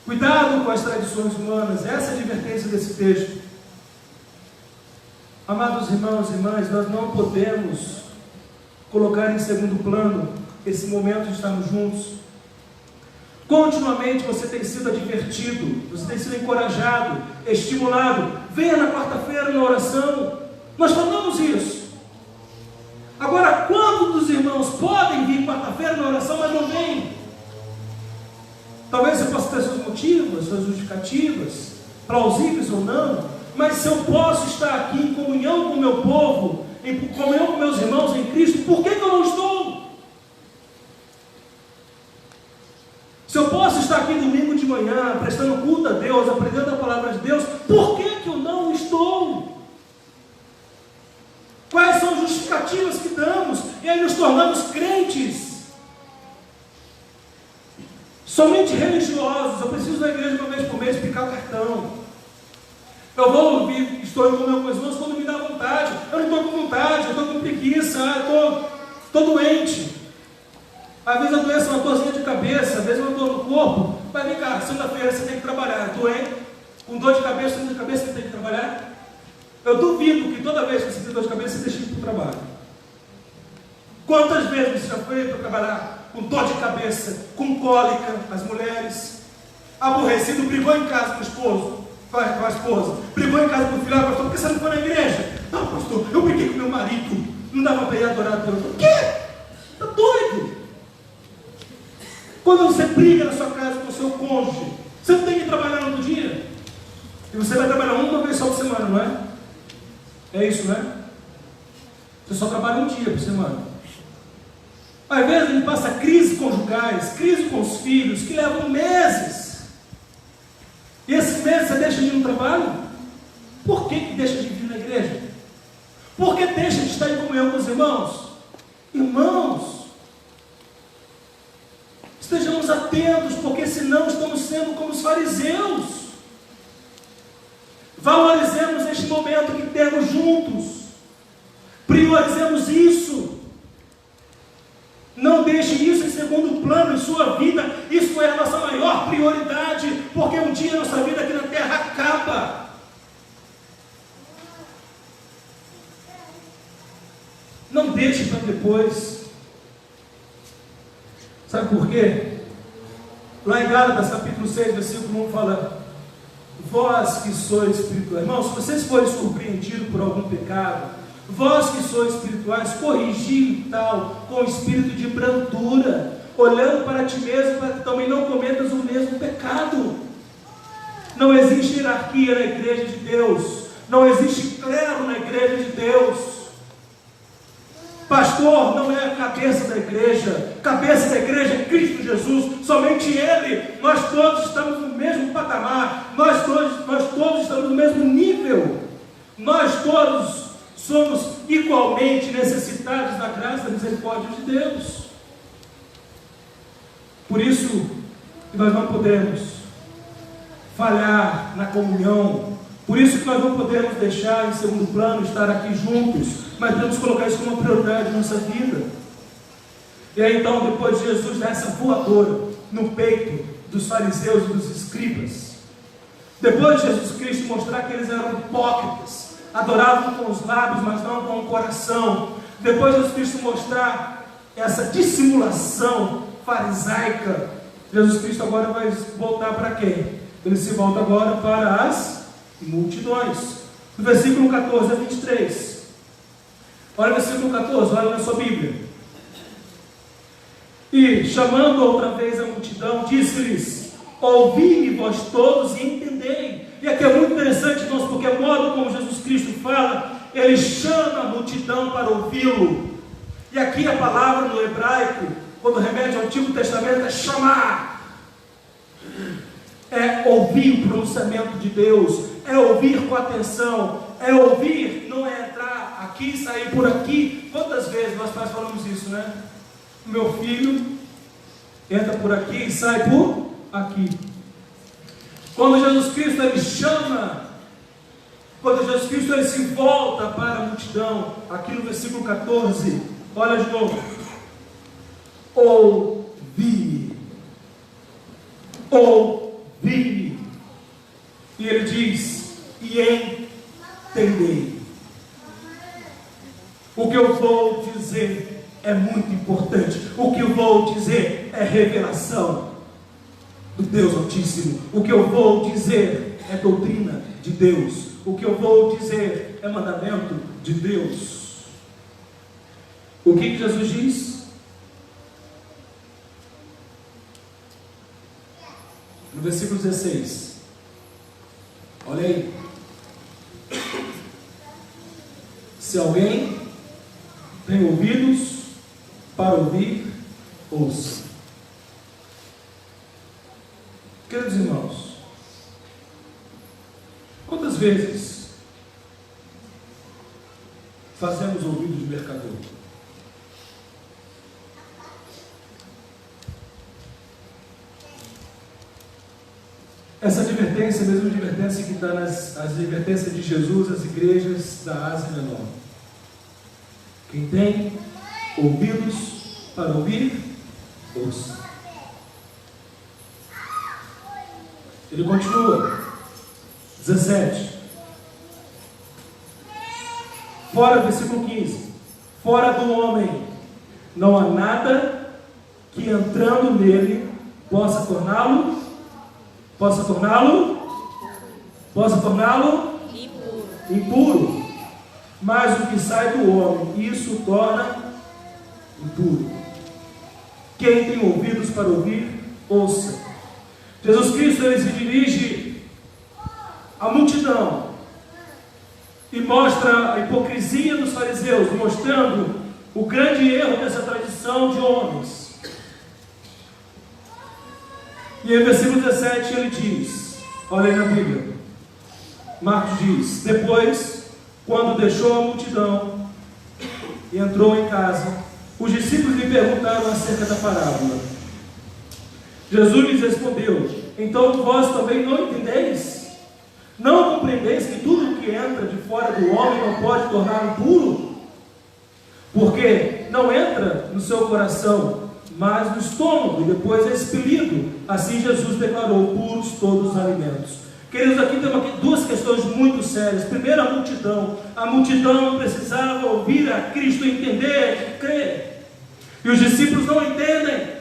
Cuidado com as tradições humanas, essa é a advertência desse texto. Amados irmãos e irmãs, nós não podemos colocar em segundo plano esse momento de estarmos juntos. Continuamente você tem sido advertido, você tem sido encorajado, estimulado. Venha na quarta-feira na oração. Nós falamos isso. Agora, quantos dos irmãos podem vir quarta-feira na oração, mas não vêm? Talvez você possa ter seus motivos, suas justificativas, plausíveis ou não, mas se eu posso estar aqui em comunhão com o meu povo, em comunhão com meus irmãos em Cristo, por que eu não estou? Se eu posso estar aqui domingo de manhã, prestando culto a Deus, aprendendo a palavra de Deus, por que eu não estou? Quais são as justificativas que damos? E aí nos tornamos crentes, somente religiosos. Eu preciso da igreja uma vez por mês picar o cartão. Eu vou ouvir, estou em comunhão com os irmãos quando me dá vontade. Eu não estou com vontade, eu estou com preguiça, eu estou doente. Às vezes a doença é uma dorzinha de cabeça, às vezes uma dor no corpo. Mas vem cá, segunda-feira você tem que trabalhar. Doente, com dor de cabeça você tem que trabalhar. Eu duvido que toda vez que você tem dor de cabeça, você deixe de ir para o trabalho. Quantas vezes você já foi para trabalhar com dor de cabeça, com cólica, as mulheres, aborrecido, brigou em casa com o esposo, com a esposa, brigou em casa com o filho: pastor, por que você não foi na igreja? Não, pastor, eu briguei com meu marido, não dava para ir adorar a Deus. O quê? Está doido? Quando você briga na sua casa com o seu cônjuge, você não tem que trabalhar no outro dia? E você vai trabalhar uma vez só por semana, não é? É isso, né? Você só trabalha um dia por semana. Às vezes a gente passa crises conjugais, crise com os filhos, que levam meses. E esses meses você deixa de ir no trabalho? Por que deixa de vir na igreja? Por que deixa de estar em comunhão com os irmãos? Irmãos, estejamos atentos, porque senão estamos sendo como os fariseus. Valorizemos este momento que temos juntos, priorizemos isso, não deixe isso em segundo plano em sua vida. Isso é a nossa maior prioridade, porque um dia a nossa vida aqui na terra acaba. Não deixe para depois. Sabe por quê? Lá em Gálatas capítulo 6, versículo 1 fala: vós que sois espirituais. Irmãos, se vocês forem surpreendidos por algum pecado, Vós que sois espirituais, corrigi tal com espírito de brandura, olhando para ti mesmo, para que também não cometas o mesmo pecado. Não existe hierarquia na igreja de Deus, não existe clero na igreja de Deus. Pastor não é a cabeça da igreja é Cristo Jesus, somente Ele. Nós todos estamos no mesmo patamar, nós todos estamos no mesmo nível, nós todos somos igualmente necessitados da graça e da misericórdia de Deus. Por isso que nós não podemos falhar na comunhão, por isso que nós não podemos deixar em segundo plano estar aqui juntos, mas temos que colocar isso como uma prioridade na nossa vida. E aí então, depois de Jesus dar essa voadora no peito dos fariseus e dos escribas, depois de Jesus Cristo mostrar que eles eram hipócritas, adoravam com os lábios, mas não com o coração, depois de Jesus Cristo mostrar essa dissimulação farisaica, Jesus Cristo agora vai voltar para quem? Ele se volta agora para as multidões. No versículo 14 a 23. Olha o versículo 14, olha na sua Bíblia. E chamando outra vez a multidão, disse-lhes: ouvi-me vós todos e entendei. E aqui é muito interessante, irmãos, porque o modo como Jesus Cristo fala, ele chama a multidão para ouvi-lo. E aqui a palavra no hebraico, quando remete ao Antigo Testamento, é chamar. É ouvir o pronunciamento de Deus, é ouvir com atenção, é ouvir, não é entrar aqui e sair por aqui. Quantas vezes nós pais falamos isso, né? O meu filho entra por aqui e sai por aqui. Quando Jesus Cristo ele chama, quando Jesus Cristo ele se volta para a multidão, aqui no versículo 14, olha de novo: ouvi-me, ouvi-me, e ele diz: e entendei. O que eu vou dizer é muito importante, o que eu vou dizer é revelação do Deus Altíssimo, o que eu vou dizer é doutrina de Deus, o que eu vou dizer é mandamento de Deus. O que Jesus diz? No versículo 16, olha aí: se alguém tem ouvidos para ouvir, ouça. Queridos irmãos, quantas vezes fazemos ouvido de mercador? Essa advertência, a mesma advertência que está nas advertências de Jesus às igrejas da Ásia Menor. Quem tem ouvidos para ouvir, ouça. Ele continua, 17. Fora, versículo 15. Fora do homem não há nada que entrando nele possa torná-lo impuro. Mas o que sai do homem, isso o torna impuro. Quem tem ouvidos para ouvir, ouça. Jesus Cristo ele se dirige à multidão e mostra a hipocrisia dos fariseus, mostrando o grande erro dessa tradição de homens. E em versículo 17 ele diz, olha aí na Bíblia, Marcos diz: depois, quando deixou a multidão e entrou em casa, os discípulos lhe perguntaram acerca da parábola. Jesus lhes respondeu: então vós também não entendeis? Não compreendeis que tudo que entra de fora do homem não pode torná-lo impuro? Porque não entra no seu coração, mas no estômago, e depois é expelido. Assim Jesus declarou puros todos os alimentos. Queridos, aqui temos duas questões muito sérias. Primeiro, a multidão. A multidão precisava ouvir a Cristo, entender, crer. E os discípulos não entendem.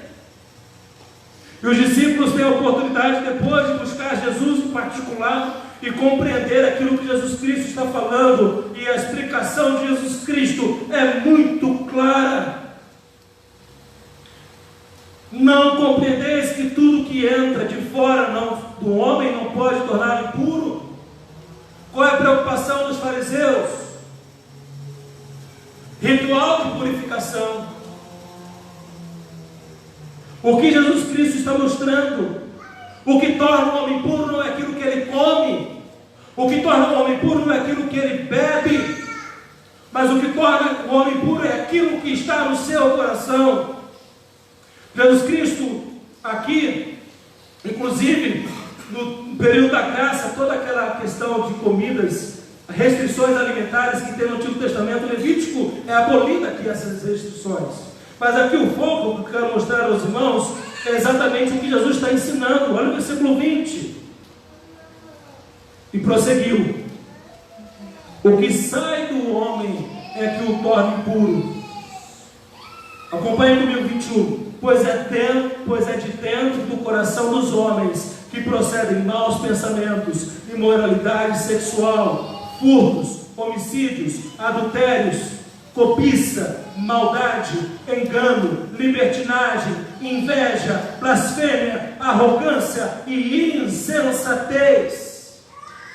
E os discípulos têm a oportunidade depois de buscar Jesus em particular e compreender aquilo que Jesus Cristo está falando, e a explicação de Jesus Cristo é muito clara. Não compreendeis que tudo que entra de fora do homem não pode tornar impuro? Qual é a preocupação dos fariseus? Ritual de purificação. O que Jesus Cristo está mostrando? O que torna o homem puro não é aquilo que ele come. O que torna o homem puro não é aquilo que ele bebe. Mas o que torna o homem puro é aquilo que está no seu coração. Jesus Cristo aqui, inclusive no período da graça, toda aquela questão de comidas, restrições alimentares que tem no Antigo Testamento Levítico, é abolida aqui essas restrições. Mas aqui o foco que eu quero mostrar aos irmãos é exatamente o que Jesus está ensinando. Olha o versículo 20. E prosseguiu: o que sai do homem é que o torna impuro. Acompanhe comigo 21. Pois é de dentro do coração dos homens que procedem maus pensamentos, imoralidade sexual, furtos, homicídios, adultérios, cobiça, maldade, engano, libertinagem, inveja, blasfêmia, arrogância e insensatez.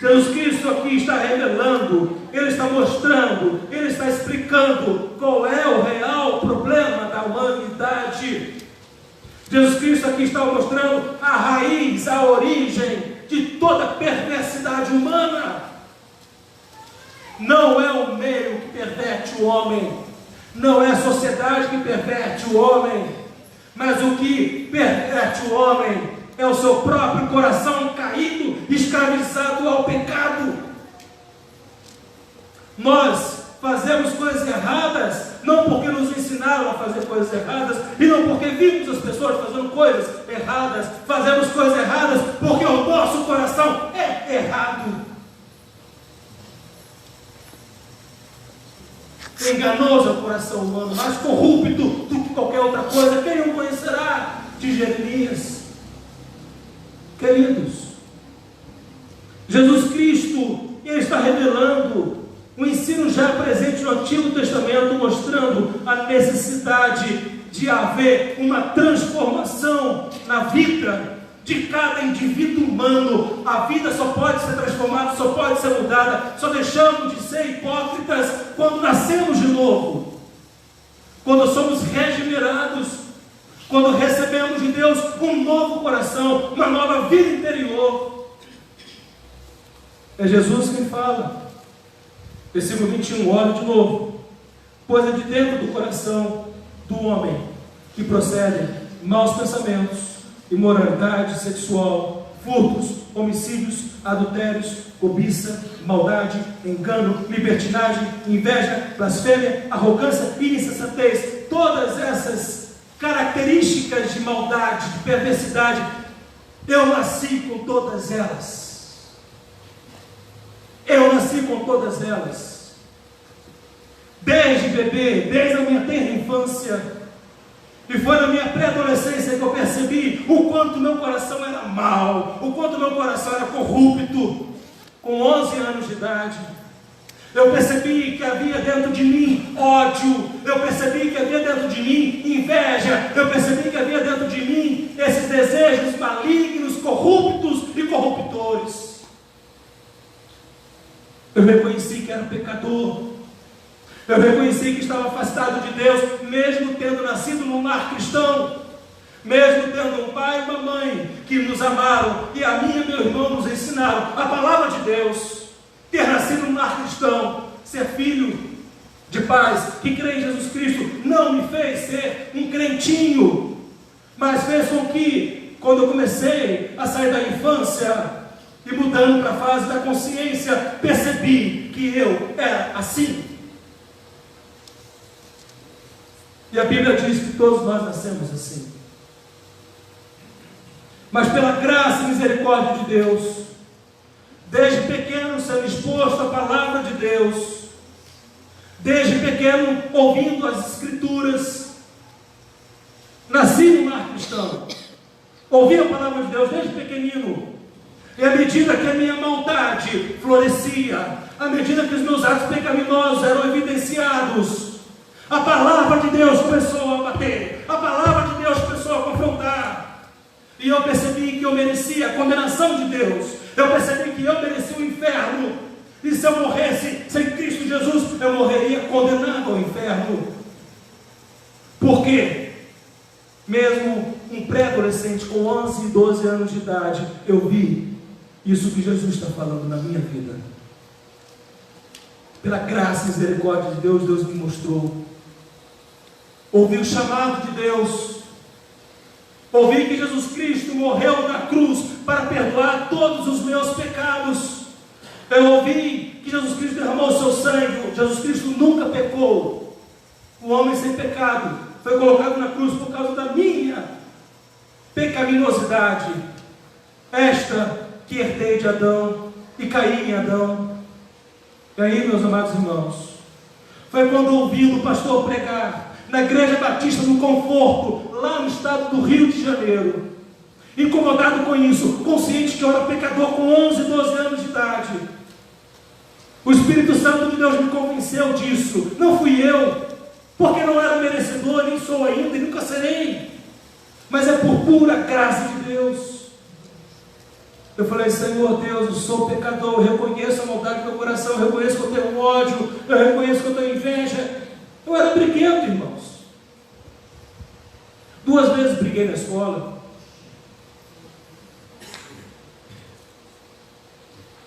Jesus Cristo aqui está revelando, Ele está mostrando, Ele está explicando qual é o real problema da humanidade. Jesus Cristo aqui está mostrando a raiz, a origem de toda a perversidade humana. Não é o meio que perverte o homem, não é a sociedade que perverte o homem, mas o que perverte o homem é o seu próprio coração caído, escravizado ao pecado. Nós fazemos coisas erradas, não porque nos ensinaram a fazer coisas erradas, e não porque vimos as pessoas fazendo coisas erradas. Fazemos coisas erradas porque o nosso coração é errado. Enganoso é o coração humano, mais corrupto do que qualquer outra coisa. Quem o conhecerá? De Jeremias. Queridos, Jesus Cristo, Ele está revelando o ensino já presente no Antigo Testamento, mostrando a necessidade de haver uma transformação na vida de cada indivíduo humano. A vida só pode ser transformada, só pode ser mudada, só deixamos de ser hipócritas quando nascemos de novo, quando somos regenerados, quando recebemos de Deus um novo coração, uma nova vida interior. É Jesus quem fala. Versículo 21, olha de novo. Pois é de dentro do coração do homem que procedem maus pensamentos, imoralidade sexual, furtos, homicídios, adultérios, cobiça, maldade, engano, libertinagem, inveja, blasfêmia, arrogância e insensatez. Todas essas características de maldade, de perversidade, eu nasci com todas elas. Eu nasci com todas elas. Desde bebê, desde a minha tenra infância. E foi na minha pré-adolescência que eu percebi o quanto meu coração era mau, o quanto meu coração era corrupto. Com 11 anos de idade, eu percebi que havia dentro de mim ódio, eu percebi que havia dentro de mim inveja, eu percebi que havia dentro de mim esses desejos malignos, corruptos e corruptores. Eu reconheci que era pecador, eu reconheci que estava afastado de Deus, mesmo tendo nascido num lar cristão, mesmo tendo um pai e uma mãe que nos amaram, e a mim e meu irmão nos ensinaram a palavra de Deus. Ter nascido num lar cristão, ser filho de pais que creem em Jesus Cristo, não me fez ser um crentinho, mas fez com que, quando eu comecei a sair da infância e mudando para a fase da consciência, percebi que eu era assim. E a Bíblia diz que todos nós nascemos assim. Mas pela graça e misericórdia de Deus, desde pequeno sendo exposto à palavra de Deus, desde pequeno ouvindo as Escrituras, nasci num lar cristão, ouvi a palavra de Deus desde pequenino, E à medida que a minha maldade florescia, à medida que os meus atos pecaminosos eram evidenciados, a palavra de Deus começou a bater, a palavra de Deus começou a confrontar. E eu percebi que eu merecia a condenação de Deus, eu percebi que eu merecia o inferno. E se eu morresse sem Cristo Jesus, eu morreria condenado ao inferno. Por quê? Mesmo um pré-adolescente com 11 e 12 anos de idade, eu vi isso que Jesus está falando na minha vida. Pela graça e misericórdia de Deus, Deus me mostrou. Ouvi o chamado de Deus. Ouvi que Jesus Cristo morreu na cruz para perdoar todos os meus pecados. Eu ouvi que Jesus Cristo derramou o seu sangue. Jesus Cristo nunca pecou. O homem sem pecado foi colocado na cruz por causa da minha pecaminosidade. Esta que herdei de Adão e caí em Adão. E aí, meus amados irmãos, foi quando ouvi o pastor pregar na Igreja Batista do Conforto, lá no estado do Rio de Janeiro, incomodado com isso, consciente que eu era pecador com 11, 12 anos de idade. O Espírito Santo de Deus me convenceu disso. Não fui eu, porque não era merecedor, nem sou ainda e nunca serei, mas é por pura graça de Deus. Eu falei: Senhor Deus, eu sou pecador, eu reconheço a maldade do meu coração, eu reconheço que eu tenho ódio, eu reconheço que eu tenho inveja. Eu era briguento, irmãos. 2 vezes briguei na escola.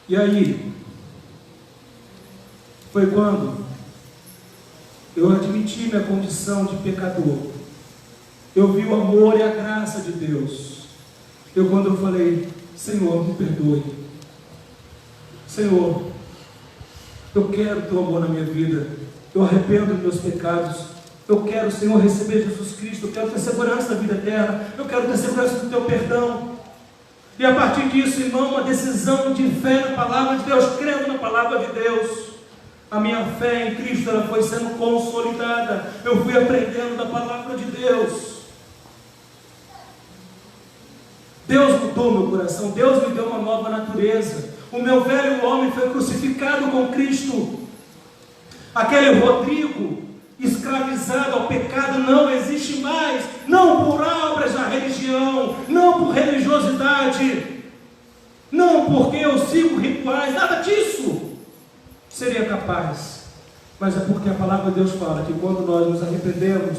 E aí, foi quando eu admiti minha condição de pecador. Eu vi o amor e a graça de Deus. Quando eu falei: Senhor, me perdoe. Senhor, eu quero teu amor na minha vida. Eu arrependo dos meus pecados. Eu quero, Senhor, receber Jesus Cristo. Eu quero ter segurança da vida eterna. Eu quero ter segurança do teu perdão. E a partir disso, irmão, uma decisão de fé na palavra de Deus, crendo na palavra de Deus. A minha fé em Cristo, ela foi sendo consolidada. Eu fui aprendendo da palavra de Deus. Deus mudou meu coração. Deus me deu uma nova natureza. O meu velho homem foi crucificado com Cristo. Aquele Rodrigo, escravizado ao pecado, não existe mais. Não por obras da religião, não por religiosidade, não porque eu sigo rituais, nada disso seria capaz. Mas é porque a palavra de Deus fala que quando nós nos arrependemos,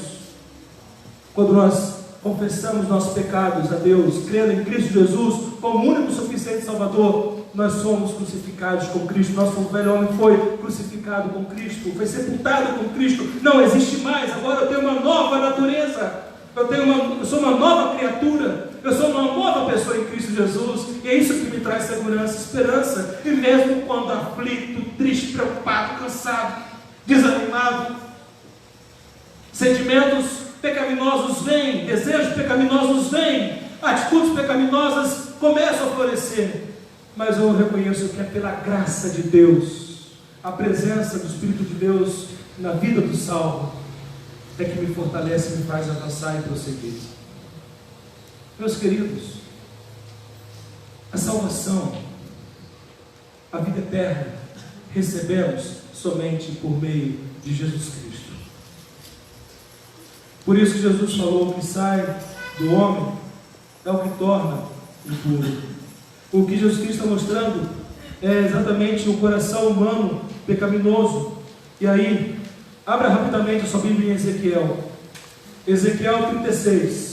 quando nós confessamos nossos pecados a Deus, crendo em Cristo Jesus como único e suficiente Salvador, nós somos crucificados com Cristo. Nosso velho homem foi crucificado com Cristo, foi sepultado com Cristo, não existe mais. Agora eu tenho uma nova natureza, eu sou uma nova criatura, eu sou uma nova pessoa em Cristo Jesus, e é isso que me traz segurança, esperança. E mesmo quando aflito, triste, preocupado, cansado, desanimado, sentimentos pecaminosos vêm, desejos pecaminosos vêm, atitudes pecaminosas começam a florescer, mas eu reconheço que é pela graça de Deus, a presença do Espírito de Deus na vida do salvo, é que me fortalece e me faz avançar e prosseguir. Meus queridos, a salvação, a vida eterna, recebemos somente por meio de Jesus Cristo. Por isso que Jesus falou: o que sai do homem é o que torna impuro. O que Jesus Cristo está mostrando é exatamente o coração humano pecaminoso. E aí, abra rapidamente a sua Bíblia em Ezequiel. Ezequiel 36.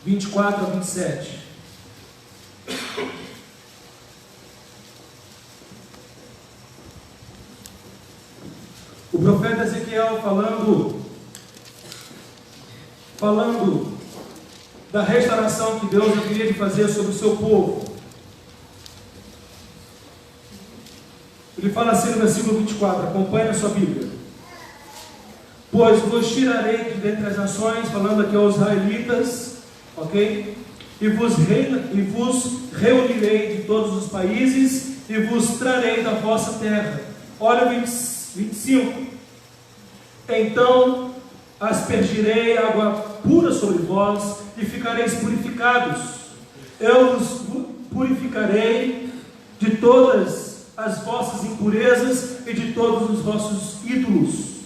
(24 a 27). O profeta Ezequiel falando da restauração que Deus haveria de fazer sobre o seu povo. Ele fala assim no versículo 24, acompanhe na sua Bíblia: pois vos tirarei de dentre as nações, falando aqui aos israelitas, ok? E vos reunirei de todos os países, e vos trarei da vossa terra. Olha o 25. Então aspergirei água pura sobre vós e ficareis purificados. Eu vos purificarei de todas as vossas impurezas e de todos os vossos ídolos.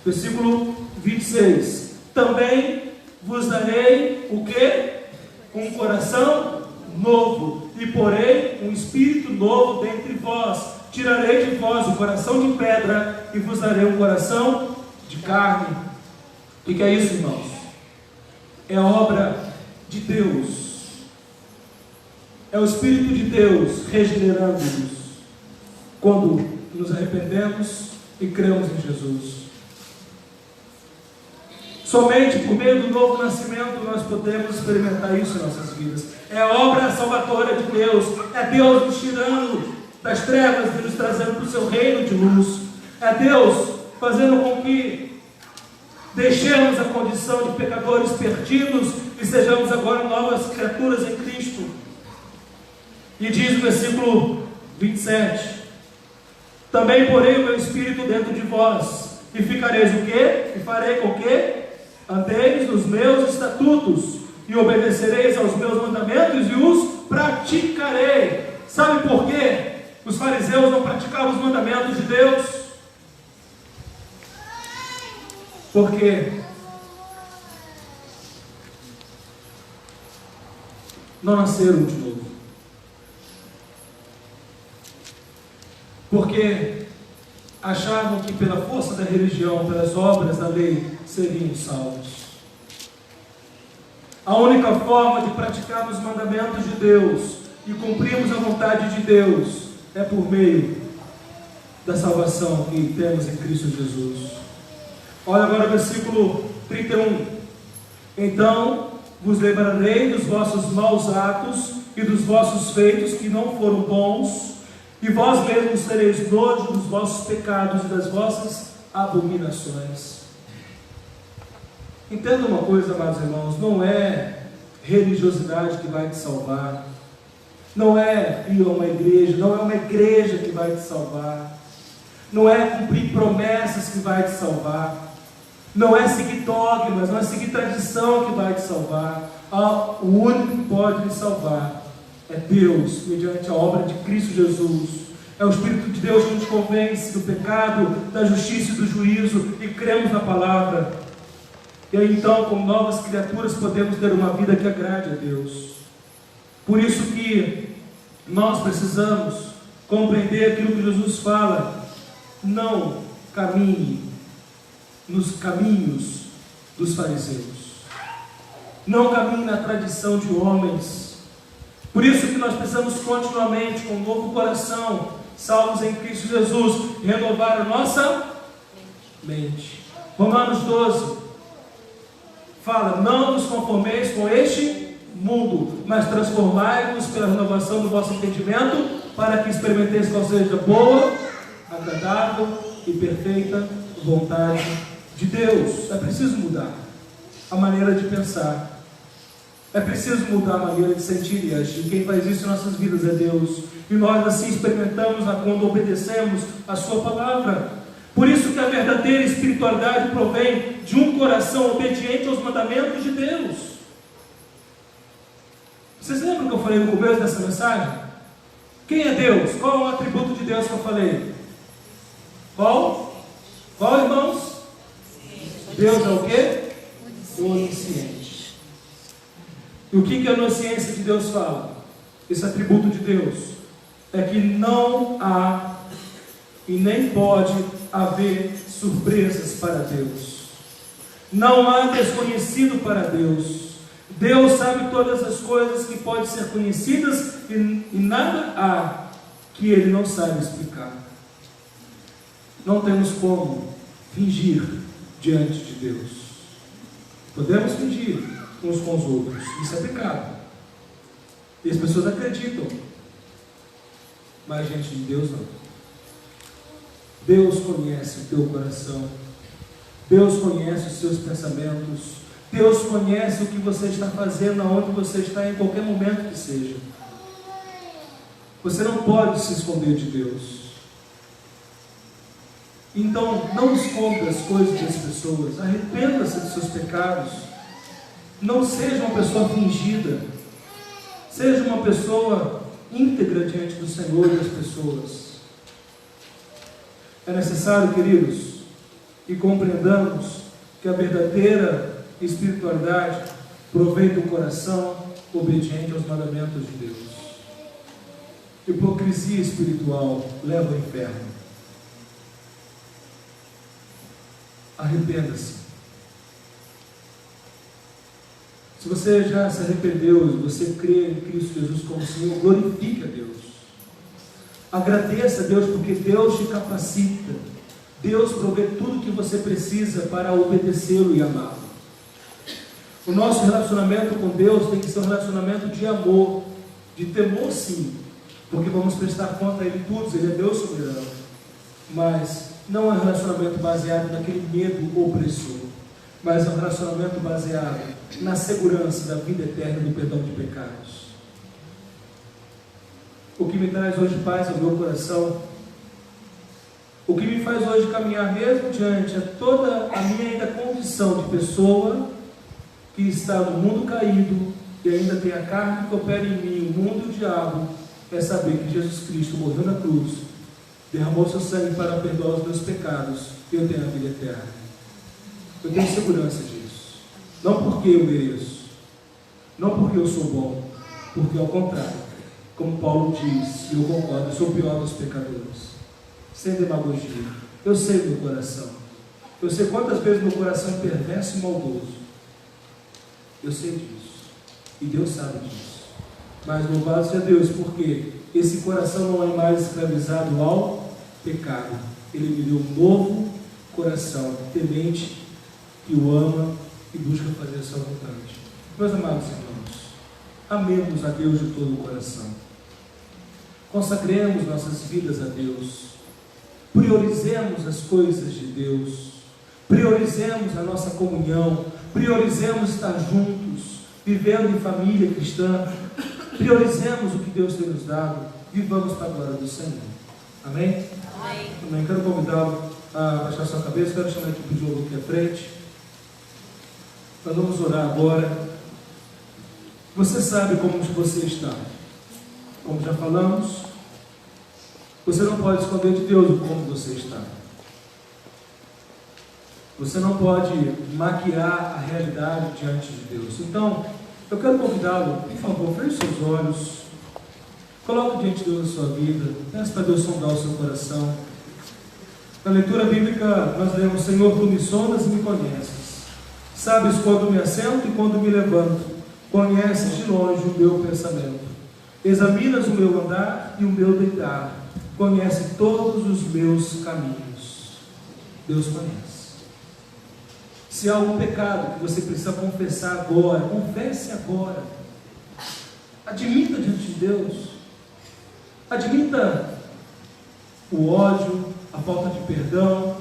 Versículo 26. Também vos darei o quê? Um coração novo, e porei um espírito novo dentre vós. Tirarei de vós o coração de pedra e vos darei um coração de carne. O que é isso, irmãos? É obra de Deus. É o Espírito de Deus regenerando-nos quando nos arrependemos e cremos em Jesus. Somente por meio do novo nascimento nós podemos experimentar isso em nossas vidas. É a obra salvadora de Deus. É Deus nos tirando das trevas e nos trazendo para o seu reino de luz. É Deus fazendo com que deixemos a condição de pecadores perdidos e sejamos agora novas criaturas em Cristo. E diz o versículo 27: também porei o meu espírito dentro de vós, e ficareis o quê? E farei com que andeis nos meus estatutos, e obedecereis aos meus mandamentos, e os praticarei. Sabe por quê os fariseus não praticavam os mandamentos de Deus? Porque não nasceram de novo. Porque achavam que pela força da religião, pelas obras da lei, seriam salvos. A única forma de praticarmos os mandamentos de Deus e cumprirmos a vontade de Deus é por meio da salvação que temos em Cristo Jesus. Olha agora o versículo 31. Então vos lembrarei dos vossos maus atos e dos vossos feitos que não foram bons, e vós mesmos tereis nojo dos vossos pecados e das vossas abominações. Entenda uma coisa, amados irmãos, não é religiosidade que vai te salvar, não é ir a uma igreja, não é uma igreja que vai te salvar, não é cumprir promessas que vai te salvar, não é seguir dogmas, não é seguir tradição que vai te salvar. O único que pode te salvar é Deus, mediante a obra de Cristo Jesus. É o Espírito de Deus que nos convence do pecado, da justiça e do juízo, e cremos na palavra. E aí então, como novas criaturas, podemos ter uma vida que agrade a Deus. Por isso que nós precisamos compreender aquilo que Jesus fala: não caminhe nos caminhos dos fariseus, não caminhe na tradição de homens. Por isso que nós precisamos continuamente, com um novo coração, salvos em Cristo Jesus, renovar a nossa mente. Romanos 12 fala: não vos conformeis com este mundo, mas transformai-vos pela renovação do vosso entendimento, para que experimenteis qual seja a boa, agradável e perfeita vontade de Deus. É preciso mudar a maneira de pensar. É preciso mudar a maneira de sentir e agir. Quem faz isso em nossas vidas é Deus. E nós assim experimentamos quando obedecemos a sua palavra. Por isso que a verdadeira espiritualidade provém de um coração obediente aos mandamentos de Deus. Vocês lembram que eu falei no começo dessa mensagem? Quem é Deus? Qual é o atributo de Deus que eu falei? Qual, irmãos? Deus é o quê? Onisciente. E o que a onisciência de Deus fala? Esse atributo de Deus é que não há e nem pode haver surpresas para Deus. Não há desconhecido para Deus. Deus sabe todas as coisas que podem ser conhecidas e nada há que Ele não saiba explicar. Não temos como fingir diante de Deus. Podemos fingir uns com os outros, isso é pecado, e as pessoas acreditam, mas diante de Deus não. Deus conhece o teu coração, Deus conhece os seus pensamentos, Deus conhece o que você está fazendo, aonde você está, em qualquer momento que seja. Você não pode se esconder de Deus. Então, não esconda as coisas das pessoas, arrependa-se dos seus pecados, não seja uma pessoa fingida, seja uma pessoa íntegra diante do Senhor e das pessoas. É necessário, queridos, que compreendamos que a verdadeira espiritualidade provém do coração obediente aos mandamentos de Deus. Hipocrisia espiritual leva ao inferno. Arrependa-se. Se você já se arrependeu e você crê em Cristo Jesus como Senhor, glorifique a Deus. Agradeça a Deus, porque Deus te capacita. Deus provê tudo que você precisa para obedecê-lo e amá-lo. O nosso relacionamento com Deus tem que ser um relacionamento de amor, de temor, sim, porque vamos prestar conta a Ele tudo, Ele é Deus soberano, mas não é um relacionamento baseado naquele medo opressor, mas é um relacionamento baseado na segurança da vida eterna e do perdão de pecados. O que me traz hoje paz ao meu coração, o que me faz hoje caminhar mesmo diante a toda a minha ainda condição de pessoa que está no mundo caído e ainda tem a carne que opera em mim, o mundo e o diabo, é saber que Jesus Cristo morreu na cruz, derramou seu sangue para perdoar os meus pecados e eu tenho a vida eterna. Eu tenho segurança disso, não porque eu mereço, não porque eu sou bom, porque ao contrário, como Paulo diz, e eu concordo, eu sou o pior dos pecadores, sem demagogia. Eu sei do meu coração, eu sei quantas vezes meu coração é perverso e maldoso. Eu sei disso, e Deus sabe disso, mas louvado seja Deus, porque esse coração não é mais escravizado ao pecado. Ele me deu um novo coração, temente, que o ama e busca fazer a sua vontade. Meus amados irmãos, amemos a Deus de todo o coração, consagremos nossas vidas a Deus, priorizemos as coisas de Deus, priorizemos a nossa comunhão, priorizemos estar juntos, vivendo em família cristã, priorizemos o que Deus tem nos dado, vivamos para a glória do Senhor. Amém? Amém. Amém. Quero convidá-lo a baixar sua cabeça, quero chamar a equipe de louvor aqui à frente. Nós vamos orar agora. Você sabe como você está. Como já falamos, você não pode esconder de Deus como você está. Você não pode maquiar a realidade diante de Deus. Então, eu quero convidá-lo, por favor, feche seus olhos, coloque diante de Deus a sua vida, peça para Deus sondar o seu coração. Na leitura bíblica, nós lemos: Senhor, tu me sondas e me conheces. Sabes quando me assento e quando me levanto. Conheces de longe o meu pensamento. Examinas o meu andar e o meu deitar. Conhece todos os meus caminhos. Deus conhece. Se há algum pecado que você precisa confessar agora, confesse agora. Admita diante de Deus. Admita o ódio, a falta de perdão,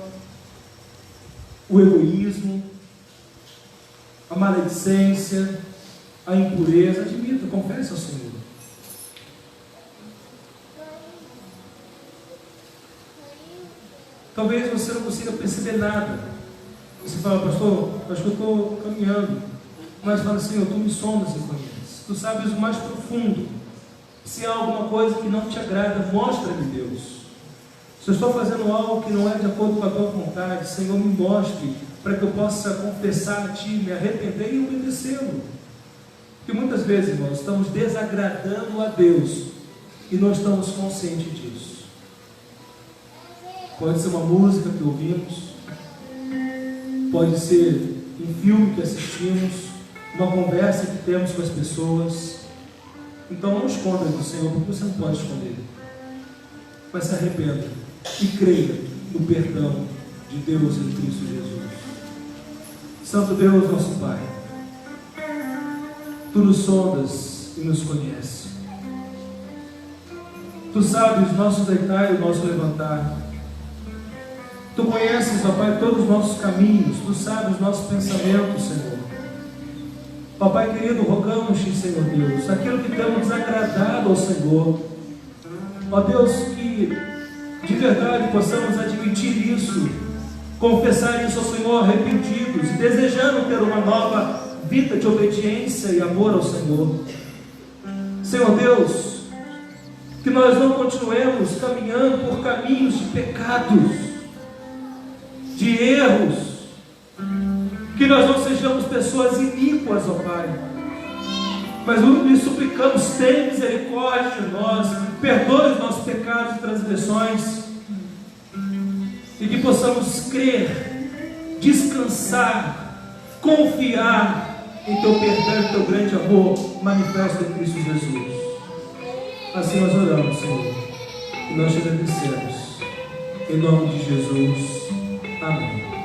o egoísmo, a maledicência, a impureza. Admita, confesse ao Senhor. Talvez você não consiga perceber nada. Você fala: pastor, acho que eu estou caminhando. Mas fala: Senhor, tu me sondas e conheces. Tu sabes o mais profundo. Se há alguma coisa que não te agrada, mostra-me, Deus. Se eu estou fazendo algo que não é de acordo com a tua vontade, Senhor, me mostre, para que eu possa confessar a ti, me arrepender e obedecê-lo. Porque muitas vezes, irmãos, estamos desagradando a Deus e não estamos conscientes disso. Pode ser uma música que ouvimos, pode ser um filme que assistimos, uma conversa que temos com as pessoas. Então não esconda do Senhor, porque você não pode esconder. Mas se arrependa e creia no perdão de Deus em Cristo Jesus. Santo Deus, nosso Pai, tu nos sondas e nos conheces. Tu sabes o nosso deitar e o nosso levantar. Tu conheces, ó Pai, todos os nossos caminhos. Tu sabes os nossos pensamentos, Senhor. Ó Pai querido, rogamos-te, Senhor Deus, aquilo que temos desagradado ao Senhor. Ó Deus, que de verdade possamos admitir isso, confessar isso ao Senhor arrependidos, desejando ter uma nova vida de obediência e amor ao Senhor. Senhor Deus, que nós não continuemos caminhando por caminhos de pecados, de erros, que nós não sejamos pessoas iníquas, ó Pai, mas lhe suplicamos, tenha misericórdia de nós, perdoe os nossos pecados e transgressões, e que possamos crer, descansar, confiar em Teu perdão e Teu grande amor manifesto em Cristo Jesus. Assim nós oramos, Senhor, e nós te agradecemos, em nome de Jesus, amém.